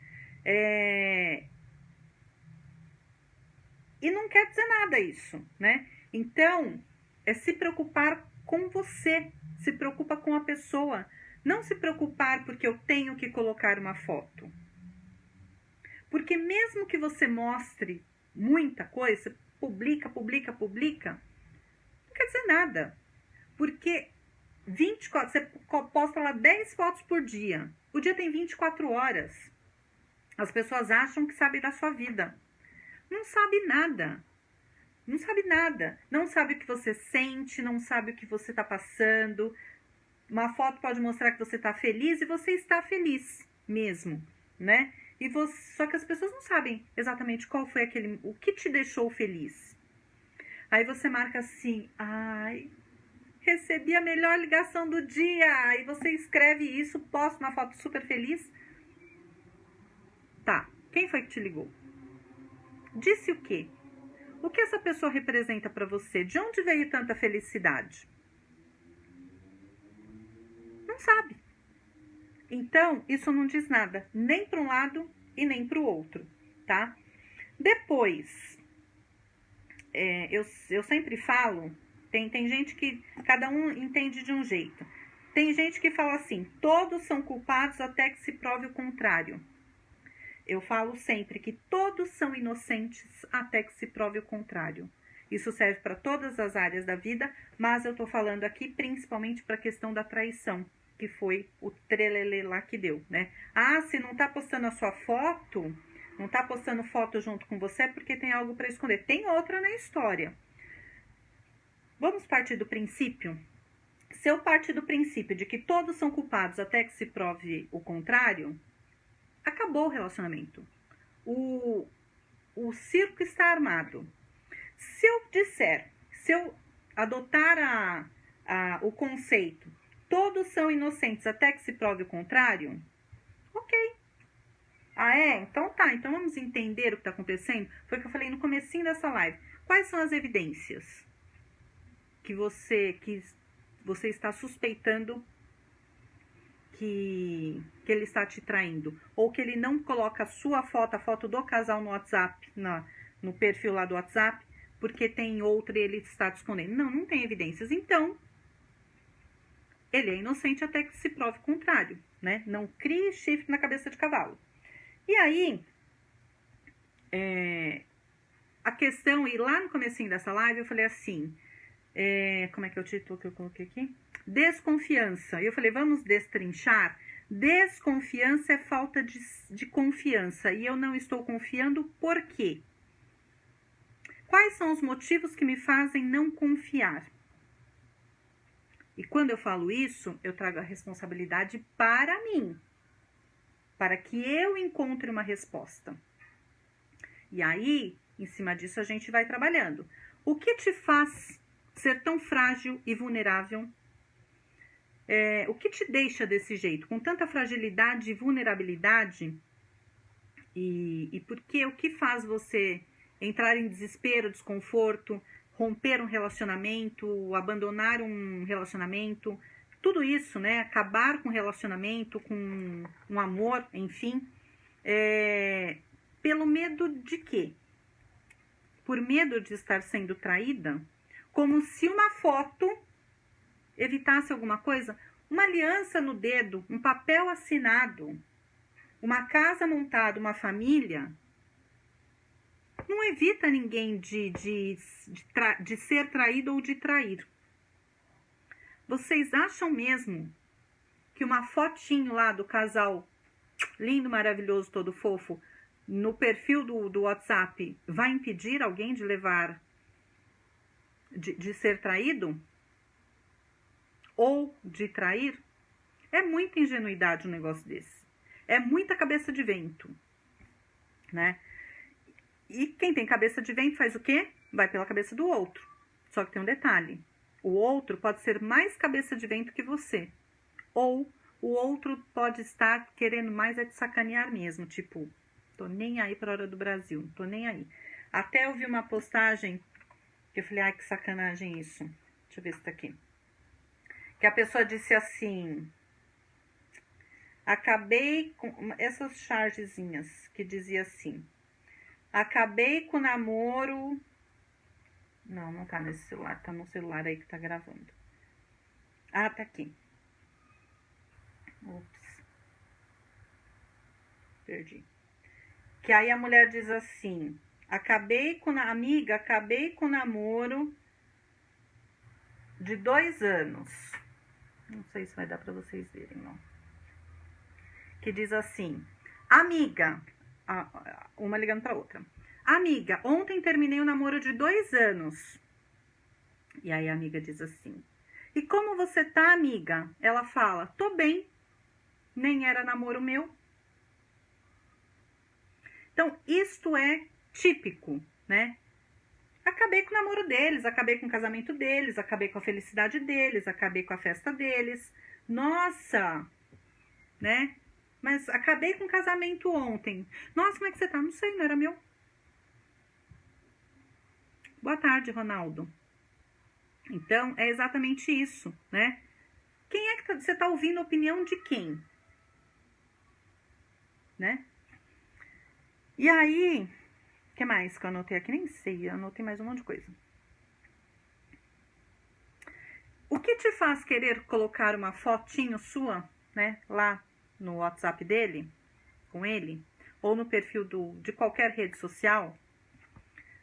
E não quer dizer nada isso, né? Então, é se preocupar com você, se preocupa com a pessoa, não se preocupar porque eu tenho que colocar uma foto. Porque mesmo que você mostre muita coisa, publica, não quer dizer nada. Porque 24, você posta lá 10 fotos por dia. O dia tem 24 horas. As pessoas acham que sabem da sua vida. Não sabe nada. Não sabe nada. Não sabe o que você sente, não sabe o que você está passando. Uma foto pode mostrar que você está feliz e você está feliz mesmo, né? Só que as pessoas não sabem exatamente qual foi o que te deixou feliz. Aí você marca assim, ai, recebi a melhor ligação do dia. Aí você escreve isso, posta uma foto super feliz. Quem foi que te ligou? Disse o quê? O que essa pessoa representa para você? De onde veio tanta felicidade? Não sabe. Então, isso não diz nada, nem para um lado e nem para o outro, tá? Depois, eu sempre falo, tem gente que cada um entende de um jeito. Tem gente que fala assim, todos são culpados até que se prove o contrário. Eu falo sempre que todos são inocentes até que se prove o contrário. Isso serve para todas as áreas da vida, mas eu estou falando aqui principalmente para a questão da traição, que foi o trelelê lá que deu, né? Ah, se não tá postando a sua foto, não tá postando foto junto com você é porque tem algo para esconder. Tem outra na história. Vamos partir do princípio? Se eu partir do princípio de que todos são culpados até que se prove o contrário, acabou o relacionamento. O circo está armado. Se eu adotar o conceito, todos são inocentes até que se prove o contrário, ok. Ah, é? Então tá. Então vamos entender o que está acontecendo? Foi o que eu falei no comecinho dessa live. Quais são as evidências que você está suspeitando que ele está te traindo? Ou que ele não coloca a sua foto, a foto do casal no WhatsApp, no perfil lá do WhatsApp, porque tem outro e ele está te escondendo. Não tem evidências. Então, ele é inocente até que se prove o contrário, né? Não crie chifre na cabeça de cavalo. E aí, a questão, e lá no comecinho dessa live eu falei assim, como é que é o título que eu coloquei aqui? Desconfiança. E eu falei, vamos destrinchar. Desconfiança é falta de confiança. E eu não estou confiando por quê? Quais são os motivos que me fazem não confiar? E quando eu falo isso, eu trago a responsabilidade para mim, para que eu encontre uma resposta. E aí, em cima disso, a gente vai trabalhando. O que te faz ser tão frágil e vulnerável? O que te deixa desse jeito, com tanta fragilidade e vulnerabilidade? E por quê? O que faz você entrar em desespero, desconforto, romper um relacionamento, abandonar um relacionamento, tudo isso, né? Acabar com um relacionamento, com um amor, enfim, pelo medo de quê? Por medo de estar sendo traída? Como se uma foto evitasse alguma coisa? Uma aliança no dedo, um papel assinado, uma casa montada, uma família, não evita ninguém de ser traído ou de trair. Vocês acham mesmo que uma fotinho lá do casal lindo, maravilhoso, todo fofo, no perfil do WhatsApp, vai impedir alguém de levar, de ser traído? Ou de trair? É muita ingenuidade um negócio desse. É muita cabeça de vento, né? E quem tem cabeça de vento faz o quê? Vai pela cabeça do outro. Só que tem um detalhe. O outro pode ser mais cabeça de vento que você. Ou o outro pode estar querendo mais te sacanear mesmo. Tipo, tô nem aí pra hora do Brasil. Tô nem aí. Até eu vi uma postagem que eu falei, ai, que sacanagem isso. Deixa eu ver se tá aqui. Que a pessoa disse assim... Acabei com... Essas chargezinhas que dizia assim... Acabei com o namoro... Não tá nesse celular. Tá no celular aí que tá gravando. Ah, tá aqui. Ops. Perdi. Que aí a mulher diz assim... Acabei com o namoro de 2 anos. Não sei se vai dar pra vocês verem, não. Que diz assim... Amiga... Uma ligando pra outra. Amiga, ontem terminei um namoro de 2 anos. E aí a amiga diz assim... E como você tá, amiga? Ela fala... Tô bem. Nem era namoro meu. Então, isto é típico, né? Acabei com o namoro deles, acabei com o casamento deles, acabei com a felicidade deles, acabei com a festa deles. Nossa, né? mas acabei com o casamento ontem. Nossa, como é que você tá? Não sei, não era meu. Boa tarde, Ronaldo. Então, é exatamente isso, né? Quem é que você tá ouvindo a opinião de quem? Né? E aí, o que mais que eu anotei aqui? Nem sei, eu anotei mais um monte de coisa. O que te faz querer colocar uma fotinho sua, né, lá no WhatsApp dele, com ele, ou no perfil de qualquer rede social?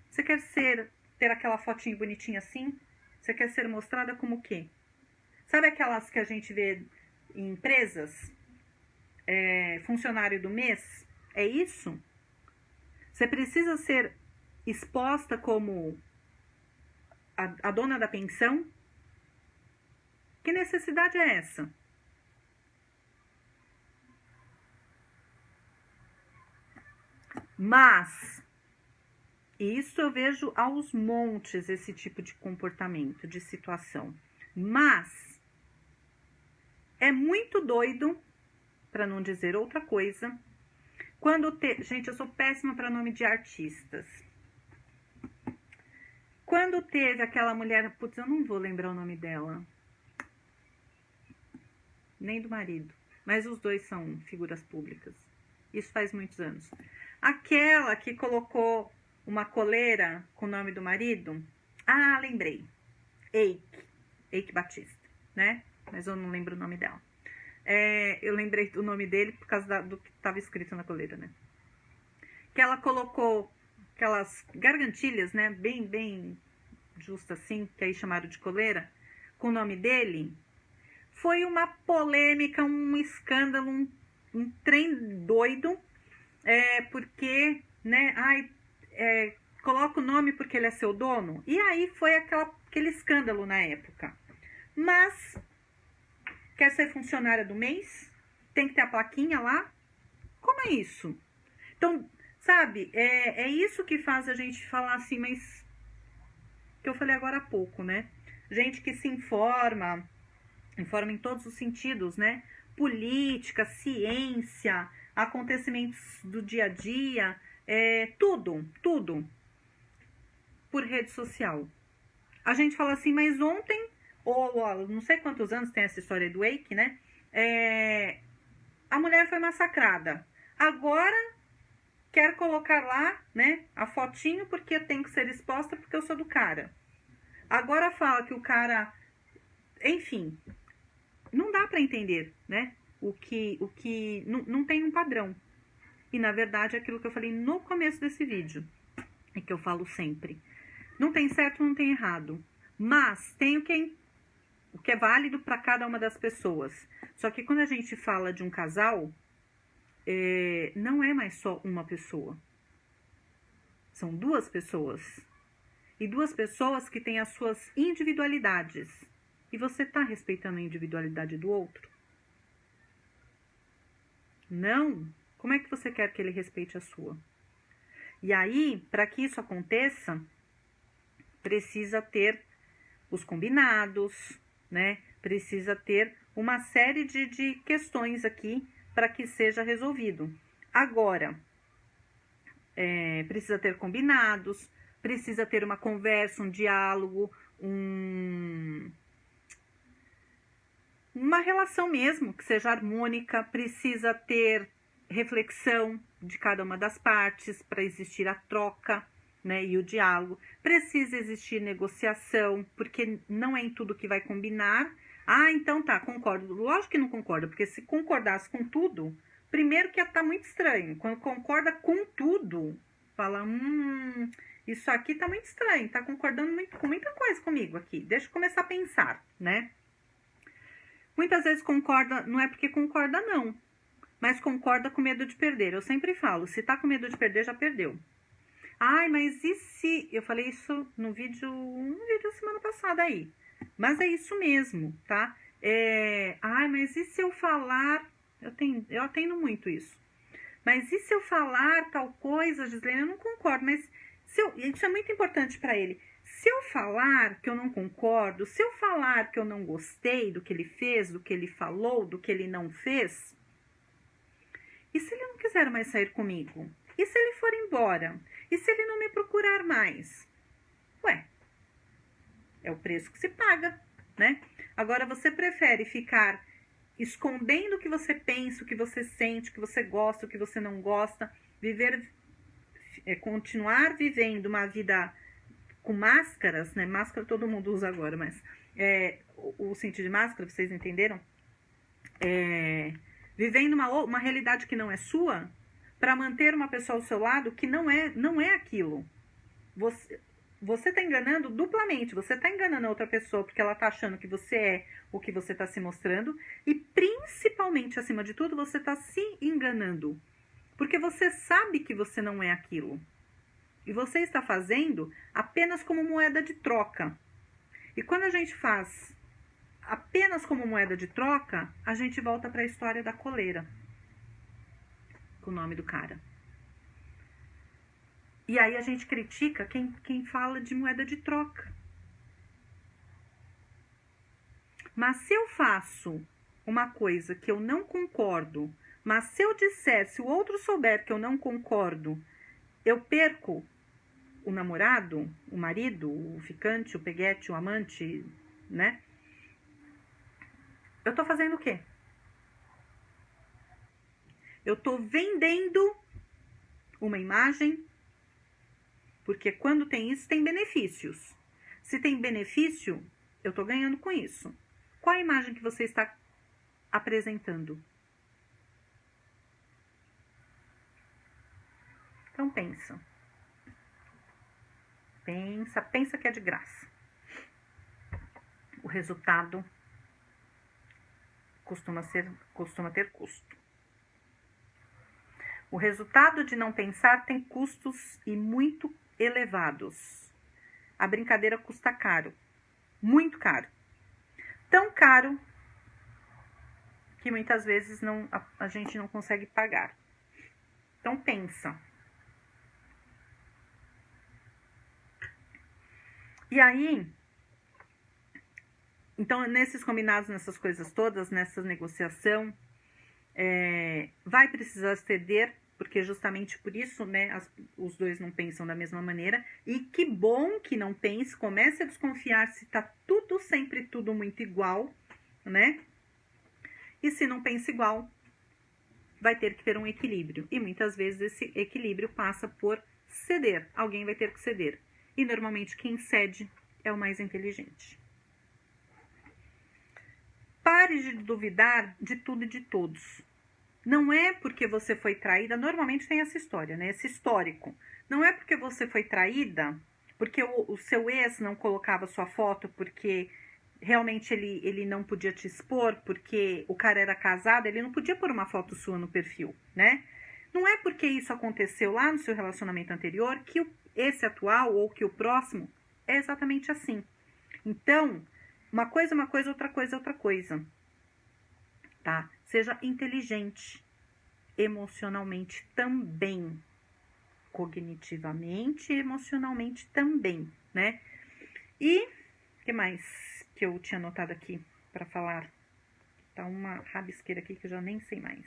Você quer ter aquela fotinho bonitinha assim? Você quer ser mostrada como o quê? Sabe aquelas que a gente vê em empresas? Funcionário do mês? É isso? Você precisa ser exposta como a dona da pensão? Que necessidade é essa? Mas, isso eu vejo aos montes, esse tipo de comportamento, de situação. Mas, é muito doido, para não dizer outra coisa, gente, eu sou péssima para nome de artistas. Quando teve aquela mulher, putz, eu não vou lembrar o nome dela, nem do marido, mas os dois são figuras públicas. Isso faz muitos anos. Aquela que colocou uma coleira com o nome do marido. Ah, lembrei. Eike Batista, né? Mas eu não lembro o nome dela. Eu lembrei do nome dele por causa do que estava escrito na coleira, né? Que ela colocou aquelas gargantilhas, né? Bem justa assim, que aí chamaram de coleira, com o nome dele. Foi uma polêmica, um escândalo, um trem doido, porque, né? Coloca o nome porque ele é seu dono. E aí foi aquele escândalo na época. Mas, quer ser funcionária do mês? Tem que ter a plaquinha lá? Como é isso? Então, sabe, é isso que faz a gente falar assim, mas... que eu falei agora há pouco, né? Gente que se informa em todos os sentidos, né? Política, ciência, acontecimentos do dia a dia, tudo por rede social. A gente fala assim, mas ontem, ou não sei quantos anos tem essa história do Eike, né? A mulher foi massacrada. Agora quer colocar lá, né, a fotinho porque tem que ser exposta porque eu sou do cara. Agora fala que o cara, enfim, não dá para entender, né? O que não tem um padrão. E na verdade é aquilo que eu falei no começo desse vídeo, e que eu falo sempre. Não tem certo, não tem errado, mas tem o que é válido para cada uma das pessoas. Só que quando a gente fala de um casal, não é mais só uma pessoa. São duas pessoas. E duas pessoas que têm as suas individualidades. E você está respeitando a individualidade do outro? Não? Como é que você quer que ele respeite a sua? E aí, para que isso aconteça, precisa ter os combinados, né? Precisa ter uma série de questões aqui para que seja resolvido. Agora, precisa ter combinados, precisa ter uma conversa, um diálogo, uma relação mesmo que seja harmônica, precisa ter reflexão de cada uma das partes para existir a troca, né, e o diálogo. Precisa existir negociação, porque não é em tudo que vai combinar. Ah, então tá, concordo. Lógico que não concordo, porque se concordasse com tudo, primeiro que ia estar muito estranho. Quando concorda com tudo, fala, isso aqui tá muito estranho, tá concordando com muita coisa comigo aqui. Deixa eu começar a pensar, né? Muitas vezes concorda, não é porque concorda não, mas concorda com medo de perder. Eu sempre falo, se tá com medo de perder, já perdeu. Ai, mas e se... Eu falei isso no vídeo semana passada aí. Mas é isso mesmo, tá? Ai, mas e se eu falar... Eu atendo muito isso. Mas e se eu falar tal coisa, Gislene? Eu não concordo, mas isso é muito importante para ele. Se eu falar que eu não concordo, se eu falar que eu não gostei do que ele fez, do que ele falou, do que ele não fez, E se ele não quiser mais sair comigo? E se ele for embora? E se ele não me procurar mais? Ué, é o preço que se paga, né? Agora, você prefere ficar escondendo o que você pensa, o que você sente, o que você gosta, o que você não gosta, continuar vivendo uma vida com máscaras, né? Máscara todo mundo usa agora, mas o sentido de máscara, vocês entenderam? Vivendo uma realidade que não é sua, para manter uma pessoa ao seu lado que não é aquilo. Você está enganando duplamente. Você está enganando a outra pessoa porque ela está achando que você é o que você está se mostrando. E principalmente, acima de tudo, você está se enganando. Porque você sabe que você não é aquilo. E você está fazendo apenas como moeda de troca. E quando a gente faz apenas como moeda de troca, a gente volta para a história da coleira. Com o nome do cara. E aí a gente critica quem fala de moeda de troca. Mas se eu faço uma coisa que eu não concordo, mas se eu disser, se o outro souber que eu não concordo, eu perco o namorado, o marido, o ficante, o peguete, o amante, né? Eu tô fazendo o quê? Eu tô vendendo uma imagem. Porque quando tem isso, tem benefícios. Se tem benefício, eu estou ganhando com isso. Qual a imagem que você está apresentando? Então pensa. Pensa que é de graça. O resultado costuma ter custo. O resultado de não pensar tem custos e muito elevados. A brincadeira custa caro, muito caro. Tão caro que muitas vezes a gente não consegue pagar. Então pensa. E aí, então nesses combinados, nessas coisas todas, nessa negociação, vai precisar ceder, porque justamente por isso, né, os dois não pensam da mesma maneira. E que bom que não pense, comece a desconfiar se tá sempre tudo muito igual, né? E se não pensa igual, vai ter que ter um equilíbrio. E muitas vezes esse equilíbrio passa por ceder. Alguém vai ter que ceder. E normalmente quem cede é o mais inteligente. Pare de duvidar de tudo e de todos. Não é porque você foi traída, normalmente tem essa história, né? Esse histórico. Não é porque você foi traída, porque o seu ex não colocava sua foto, porque realmente ele não podia te expor, porque o cara era casado, ele não podia pôr uma foto sua no perfil, né? Não é porque isso aconteceu lá no seu relacionamento anterior que esse atual ou que o próximo é exatamente assim. Então, uma coisa, outra coisa, outra coisa. Tá? Seja inteligente emocionalmente também, cognitivamente e emocionalmente também, né? E o que mais que eu tinha anotado aqui para falar? Tá uma rabisqueira aqui que eu já nem sei mais.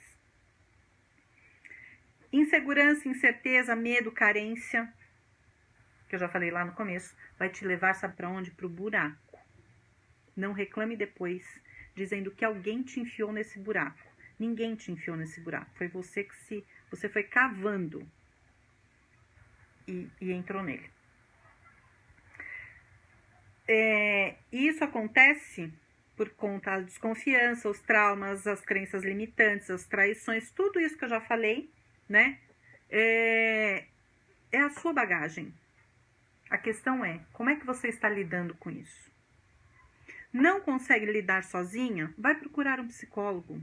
Insegurança, incerteza, medo, carência, que eu já falei lá no começo, vai te levar, sabe para onde? Pro buraco. Não reclame depois dizendo que alguém te enfiou nesse buraco. Ninguém te enfiou nesse buraco. Foi você você foi cavando e entrou nele. Isso acontece por conta da desconfiança, os traumas, as crenças limitantes, as traições, tudo isso que eu já falei, né? É a sua bagagem. A questão é, como é que você está lidando com isso? Não consegue lidar sozinha? Vai procurar um psicólogo.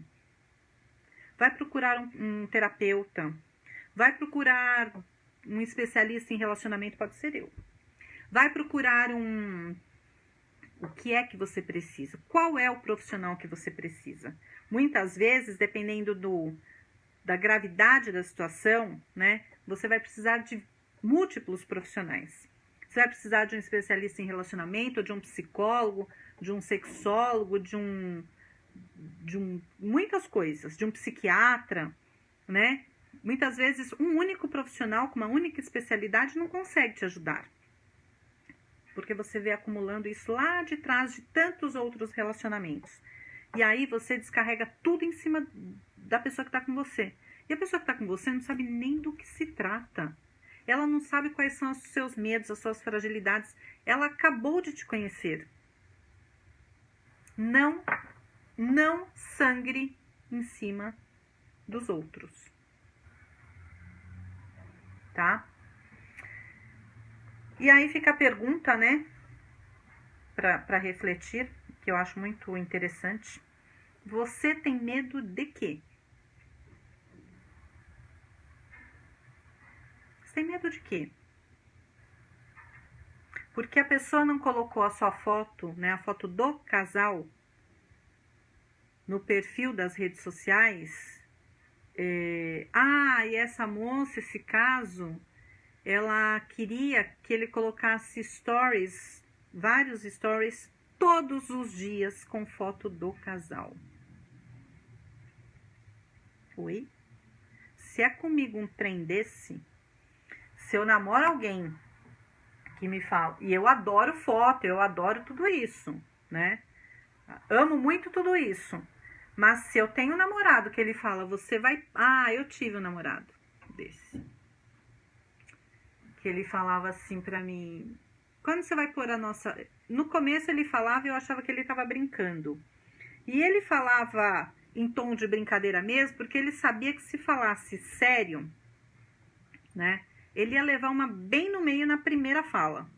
Vai procurar um terapeuta. Vai procurar um especialista em relacionamento, pode ser eu. Vai procurar o que é que você precisa. Qual é o profissional que você precisa? Muitas vezes, dependendo da gravidade da situação, né? Você vai precisar de múltiplos profissionais. Você vai precisar de um especialista em relacionamento, de um psicólogo, de um sexólogo, de muitas coisas, de um psiquiatra, né? Muitas vezes um único profissional com uma única especialidade não consegue te ajudar. Porque você vê acumulando isso lá de trás de tantos outros relacionamentos. E aí você descarrega tudo em cima da pessoa que está com você. E a pessoa que está com você não sabe nem do que se trata. Ela não sabe quais são os seus medos, as suas fragilidades. Ela acabou de te conhecer. Não sangre em cima dos outros. Tá? E aí fica a pergunta, né? Para refletir, que eu acho muito interessante. Você tem medo de quê? Você tem medo de quê? Porque a pessoa não colocou a sua foto, né, a foto do casal, no perfil das redes sociais. E essa moça, esse caso, ela queria que ele colocasse stories, vários stories, todos os dias com foto do casal. Oi? Se é comigo um trem desse, se eu namoro alguém que me fala, e eu adoro foto, eu adoro tudo isso, né? Amo muito tudo isso. Mas se eu tenho um namorado que ele fala, você vai... eu tive um namorado desse. Que ele falava assim pra mim, quando você vai pôr a nossa... No começo ele falava e eu achava que ele tava brincando. E ele falava em tom de brincadeira mesmo, porque ele sabia que se falasse sério, né? Ele ia levar uma bem no meio na primeira fala.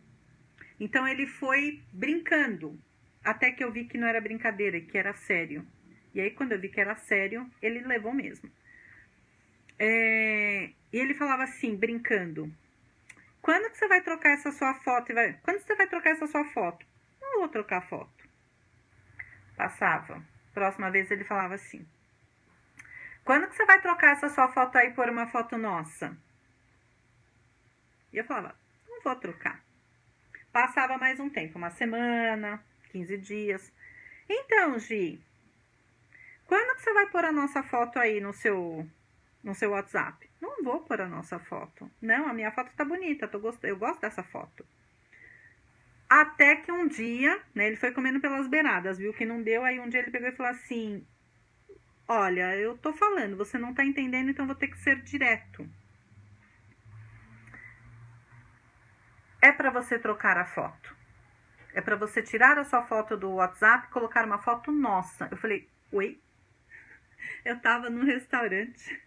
Então ele foi brincando, até que eu vi que não era brincadeira, que era sério. E aí quando eu vi que era sério, ele levou mesmo. E ele falava assim, brincando, quando que você vai trocar essa sua foto? Quando você vai trocar essa sua foto? Não vou trocar foto. Passava. Próxima vez ele falava assim, quando que você vai trocar essa sua foto aí por uma foto nossa? E eu falava, não vou trocar. Passava mais um tempo, uma semana, 15 dias. Então, Gi, quando que você vai pôr a nossa foto aí no seu WhatsApp? Não vou pôr a nossa foto. Não, a minha foto tá bonita, eu gosto dessa foto. Até que um dia, né, ele foi comendo pelas beiradas, viu que não deu, aí um dia ele pegou e falou assim, olha, eu tô falando, você não tá entendendo, então vou ter que ser direto. É para você trocar a foto. É para você tirar a sua foto do WhatsApp e colocar uma foto nossa. Eu falei, oi? Eu tava num restaurante.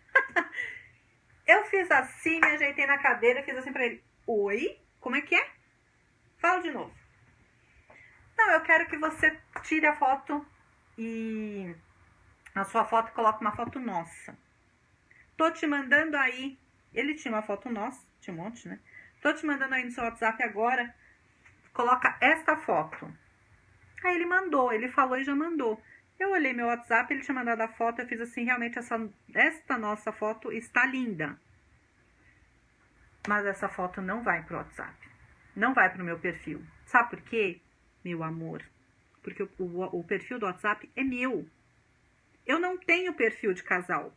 Eu fiz assim, me ajeitei na cadeira, fiz assim pra ele. Oi? Como é que é? Fala de novo. Não, eu quero que você tire a foto e a sua foto coloque uma foto nossa. Tô te mandando aí. Ele tinha uma foto nossa, tinha um monte, né? Tô te mandando aí no seu WhatsApp agora. Coloca esta foto. Aí ele mandou, ele falou e já mandou. Eu olhei meu WhatsApp, ele tinha mandado a foto, eu fiz assim, realmente esta nossa foto está linda. Mas essa foto não vai pro WhatsApp. Não vai pro meu perfil. Sabe por quê, meu amor? Porque o perfil do WhatsApp é meu. Eu não tenho perfil de casal.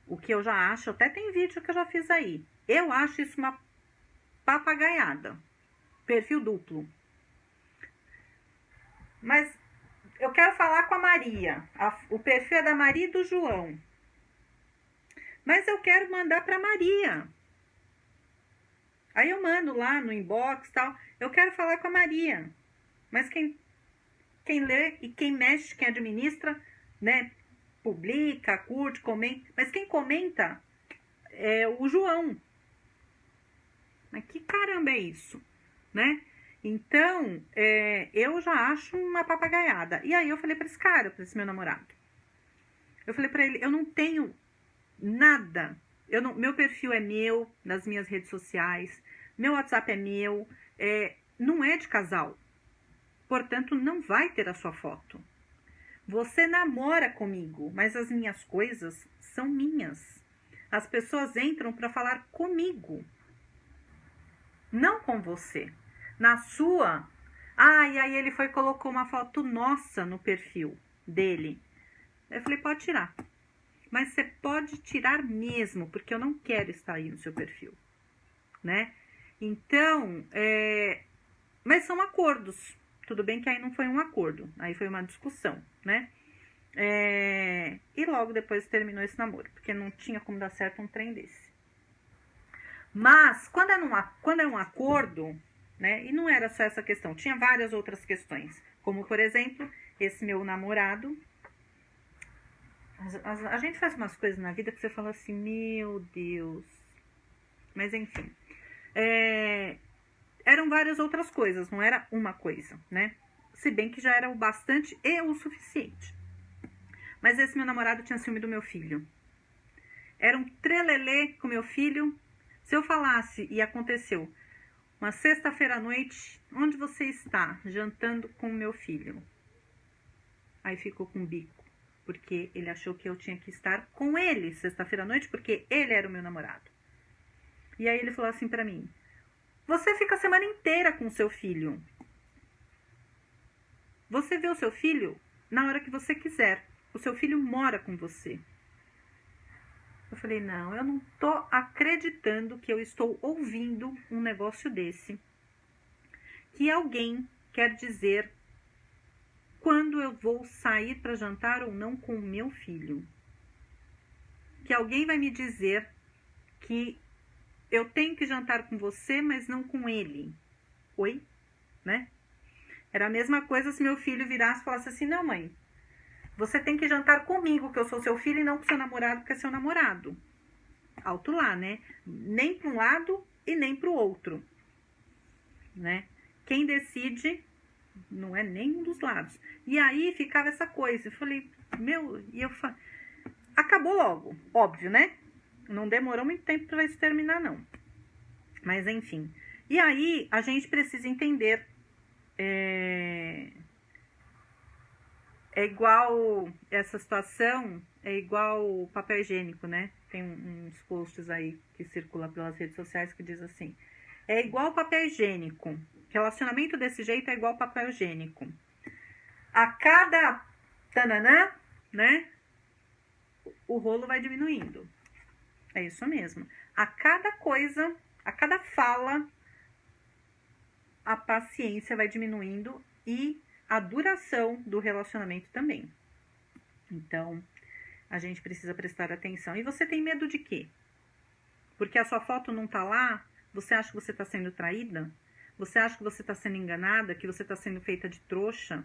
O que eu já acho, até tem vídeo que eu já fiz aí. Eu acho isso uma papagaiada. Perfil duplo. Mas eu quero falar com a Maria. O perfil é da Maria e do João. Mas eu quero mandar para Maria. Aí eu mando lá no inbox e tal. Eu quero falar com a Maria. Mas quem lê e quem mexe, quem administra, né? Publica, curte, comenta. Mas quem comenta é o João. Mas que caramba é isso, né? Então, eu já acho uma papagaiada. E aí eu falei pra esse cara, pra esse meu namorado. Eu falei pra ele, eu não tenho nada. Meu perfil é meu, nas minhas redes sociais. Meu WhatsApp é meu. Não é de casal. Portanto, não vai ter a sua foto. Você namora comigo, mas as minhas coisas são minhas. As pessoas entram pra falar comigo. Não com você. Na sua... e aí ele foi e colocou uma foto nossa no perfil dele. Eu falei, pode tirar. mas você pode tirar mesmo, porque eu não quero estar aí no seu perfil, né? Então, mas são acordos. Tudo bem que aí não foi um acordo, aí foi uma discussão, né? E logo depois terminou esse namoro, porque não tinha como dar certo um trem desse. Mas, quando é um acordo, né? E não era só essa questão, tinha várias outras questões. Como, por exemplo, esse meu namorado. A gente faz umas coisas na vida que você fala assim, meu Deus. Mas, enfim. Eram várias outras coisas, não era uma coisa, né? Se bem que já era o bastante e o suficiente. Mas esse meu namorado tinha ciúme do meu filho. Era um trelelê com meu filho. Se eu falasse, e aconteceu, uma sexta-feira à noite, onde você está? Jantando com meu filho. Aí ficou com bico, porque ele achou que eu tinha que estar com ele sexta-feira à noite, porque ele era o meu namorado. E aí ele falou assim pra mim, você fica a semana inteira com o seu filho. Você vê o seu filho na hora que você quiser. O seu filho mora com você. Eu falei, não, eu não tô acreditando que eu estou ouvindo um negócio desse. Que alguém quer dizer quando eu vou sair para jantar ou não com o meu filho. Que alguém vai me dizer que eu tenho que jantar com você, mas não com ele. Oi? Né? Era a mesma coisa se meu filho virasse e falasse assim, não, mãe, você tem que jantar comigo, que eu sou seu filho, e não com seu namorado, que é seu namorado. Alto lá, né? Nem para um lado e nem para o outro. Né? Quem decide não é nenhum dos lados. E aí ficava essa coisa. Eu falei, acabou logo, óbvio, né? Não demorou muito tempo para isso terminar, não. Mas enfim. E aí a gente precisa entender. É igual essa situação, é igual papel higiênico, né? Tem uns posts aí que circulam pelas redes sociais que diz assim, é igual papel higiênico. Relacionamento desse jeito é igual papel higiênico. A cada tananã, né? O rolo vai diminuindo. É isso mesmo. A cada coisa, a cada fala, a paciência vai diminuindo e a duração do relacionamento também. Então, a gente precisa prestar atenção. E você tem medo de quê? Porque a sua foto não tá lá? Você acha que você está sendo traída? Você acha que você está sendo enganada? Que você está sendo feita de trouxa?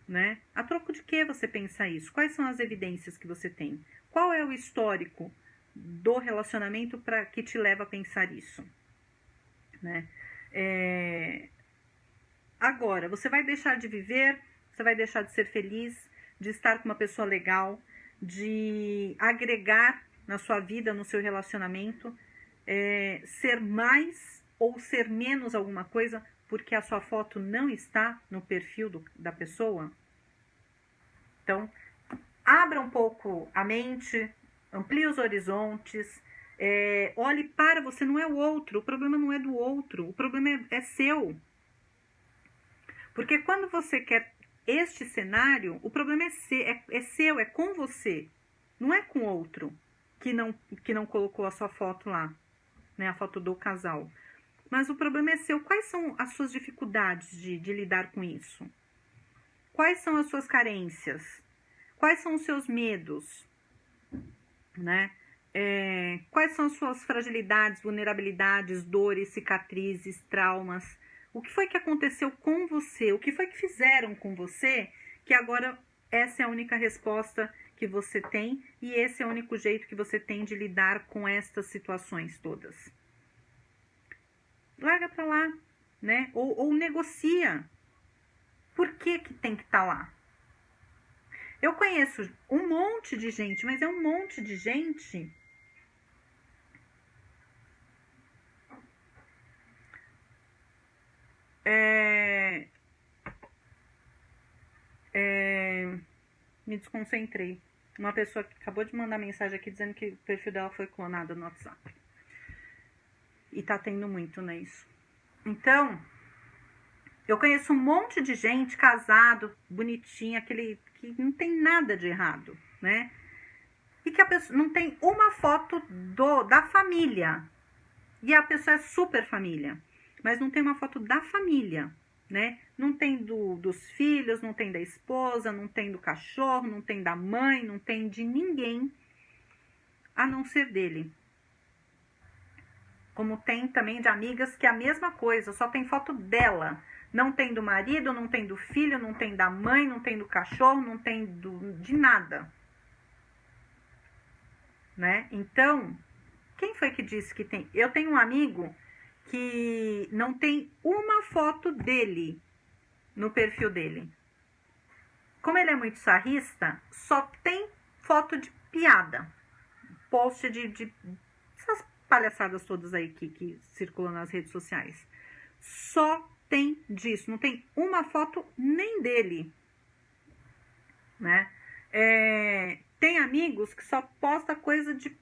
Né? A troco de que você pensa isso? Quais são as evidências que você tem? Qual é o histórico do relacionamento para que te leva a pensar isso? Né? Agora, você vai deixar de viver, você vai deixar de ser feliz, de estar com uma pessoa legal, de agregar na sua vida, no seu relacionamento, ser mais ou ser menos alguma coisa, porque a sua foto não está no perfil da pessoa? Então, abra um pouco a mente, amplie os horizontes, olhe para você, não é o outro, o problema não é do outro, o problema é seu. Porque quando você quer este cenário, o problema é seu, é com você, não é com o outro que não colocou a sua foto lá, né, a foto do casal. Mas o problema é seu. Quais são as suas dificuldades de lidar com isso? Quais são as suas carências? Quais são os seus medos? Né? Quais são as suas fragilidades, vulnerabilidades, dores, cicatrizes, traumas? O que foi que aconteceu com você? O que foi que fizeram com você? Que agora essa é a única resposta que você tem e esse é o único jeito que você tem de lidar com estas situações todas. Larga pra lá, né? Ou negocia. Por que tem que estar lá? Eu conheço um monte de gente, mas é um monte de gente me desconcentrei. Uma pessoa que acabou de mandar mensagem aqui dizendo que o perfil dela foi clonado no WhatsApp. E tá tendo muito, né, isso. Então, eu conheço um monte de gente casado, bonitinha, aquele que não tem nada de errado, né? e que a pessoa não tem uma foto da família. E a pessoa é super família, mas não tem uma foto da família, né? Não tem dos filhos, não tem da esposa, não tem do cachorro, não tem da mãe, não tem de ninguém, a não ser dele. Como tem também de amigas que é a mesma coisa, só tem foto dela. Não tem do marido, não tem do filho, não tem da mãe, não tem do cachorro, não tem de nada. Né? Então, quem foi que disse que tem? Eu tenho um amigo que não tem uma foto dele no perfil dele. Como ele é muito sarrista, só tem foto de piada. Post de essas palhaçadas todas aí que circulam nas redes sociais. Só tem disso, não tem uma foto nem dele, né? Tem amigos que só posta coisa de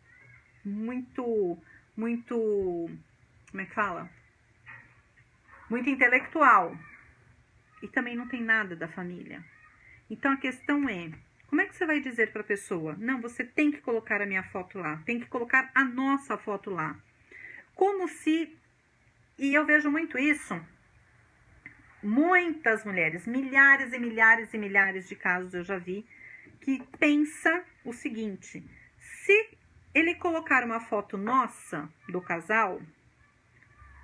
muito, como é que fala? Muito intelectual. E também não tem nada da família. Então a questão é, como é que você vai dizer para a pessoa? Não, você tem que colocar a minha foto lá, tem que colocar a nossa foto lá. Como se, e eu vejo muito isso, muitas mulheres, milhares e milhares e milhares de casos eu já vi, que pensa o seguinte, se ele colocar uma foto nossa do casal,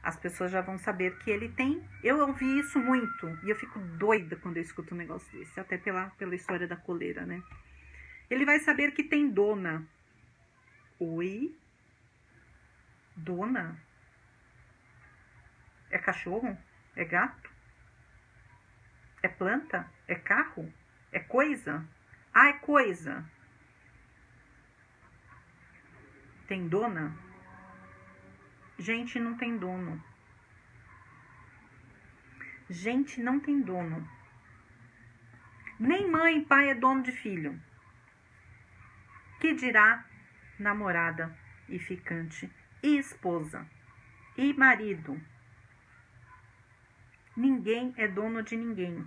as pessoas já vão saber que ele tem. Eu ouvi isso muito e eu fico doida quando eu escuto um negócio desse, até pela história da coleira, né? Ele vai saber que tem dona. Oi? Dona? É cachorro? É gato? É planta? É carro? É coisa? Ah, é coisa. Tem dona? Gente, não tem dono. Gente, não tem dono. Nem mãe e pai é dono de filho. Que dirá namorada e ficante e esposa e marido? Ninguém é dono de ninguém.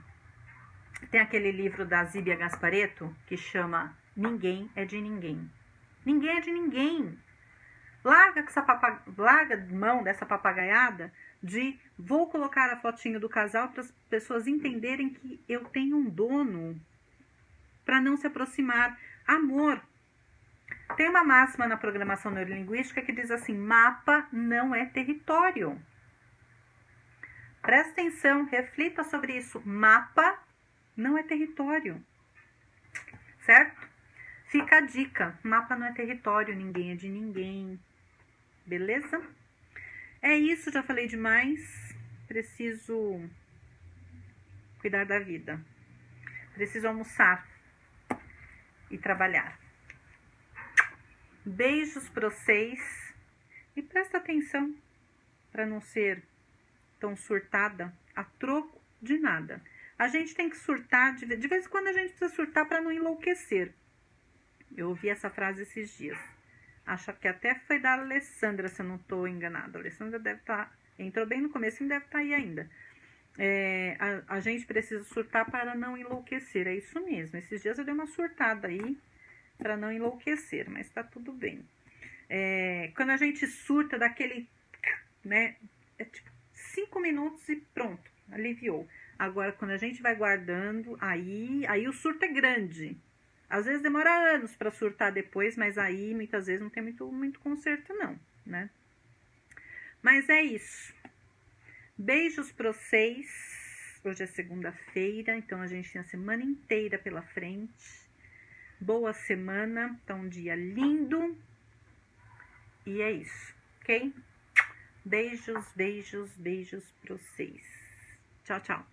Tem aquele livro da Zíbia Gasparetto que chama Ninguém é de Ninguém. Ninguém é de ninguém. Larga mão dessa papagaiada de vou colocar a fotinho do casal para as pessoas entenderem que eu tenho um dono, para não se aproximar. Amor. Tem uma máxima na programação neurolinguística que diz assim, mapa não é território. Presta atenção, reflita sobre isso. Mapa não é território. Certo? Fica a dica. Mapa não é território, ninguém é de ninguém. Beleza? É isso, já falei demais. Preciso cuidar da vida. Preciso almoçar e trabalhar. Beijos para vocês. E presta atenção para não ser tão surtada a troco de nada. A gente tem que surtar, de vez em quando a gente precisa surtar para não enlouquecer. Eu ouvi essa frase esses dias. Acho que até foi da Alessandra, se eu não estou enganada. A Alessandra deve estar, entrou bem no começo e deve estar aí ainda. A gente precisa surtar para não enlouquecer, é isso mesmo. Esses dias eu dei uma surtada aí para não enlouquecer, mas está tudo bem. Quando a gente surta daquele, né, é tipo 5 minutos e pronto, aliviou. Agora, quando a gente vai guardando, aí o surto é grande. Às vezes demora anos para surtar depois, mas aí muitas vezes não tem muito conserto não, né? Mas é isso. Beijos para vocês. Hoje é segunda-feira, então a gente tem a semana inteira pela frente. Boa semana, tá um dia lindo. E é isso, ok? Beijos, beijos, beijos para vocês. Tchau, tchau.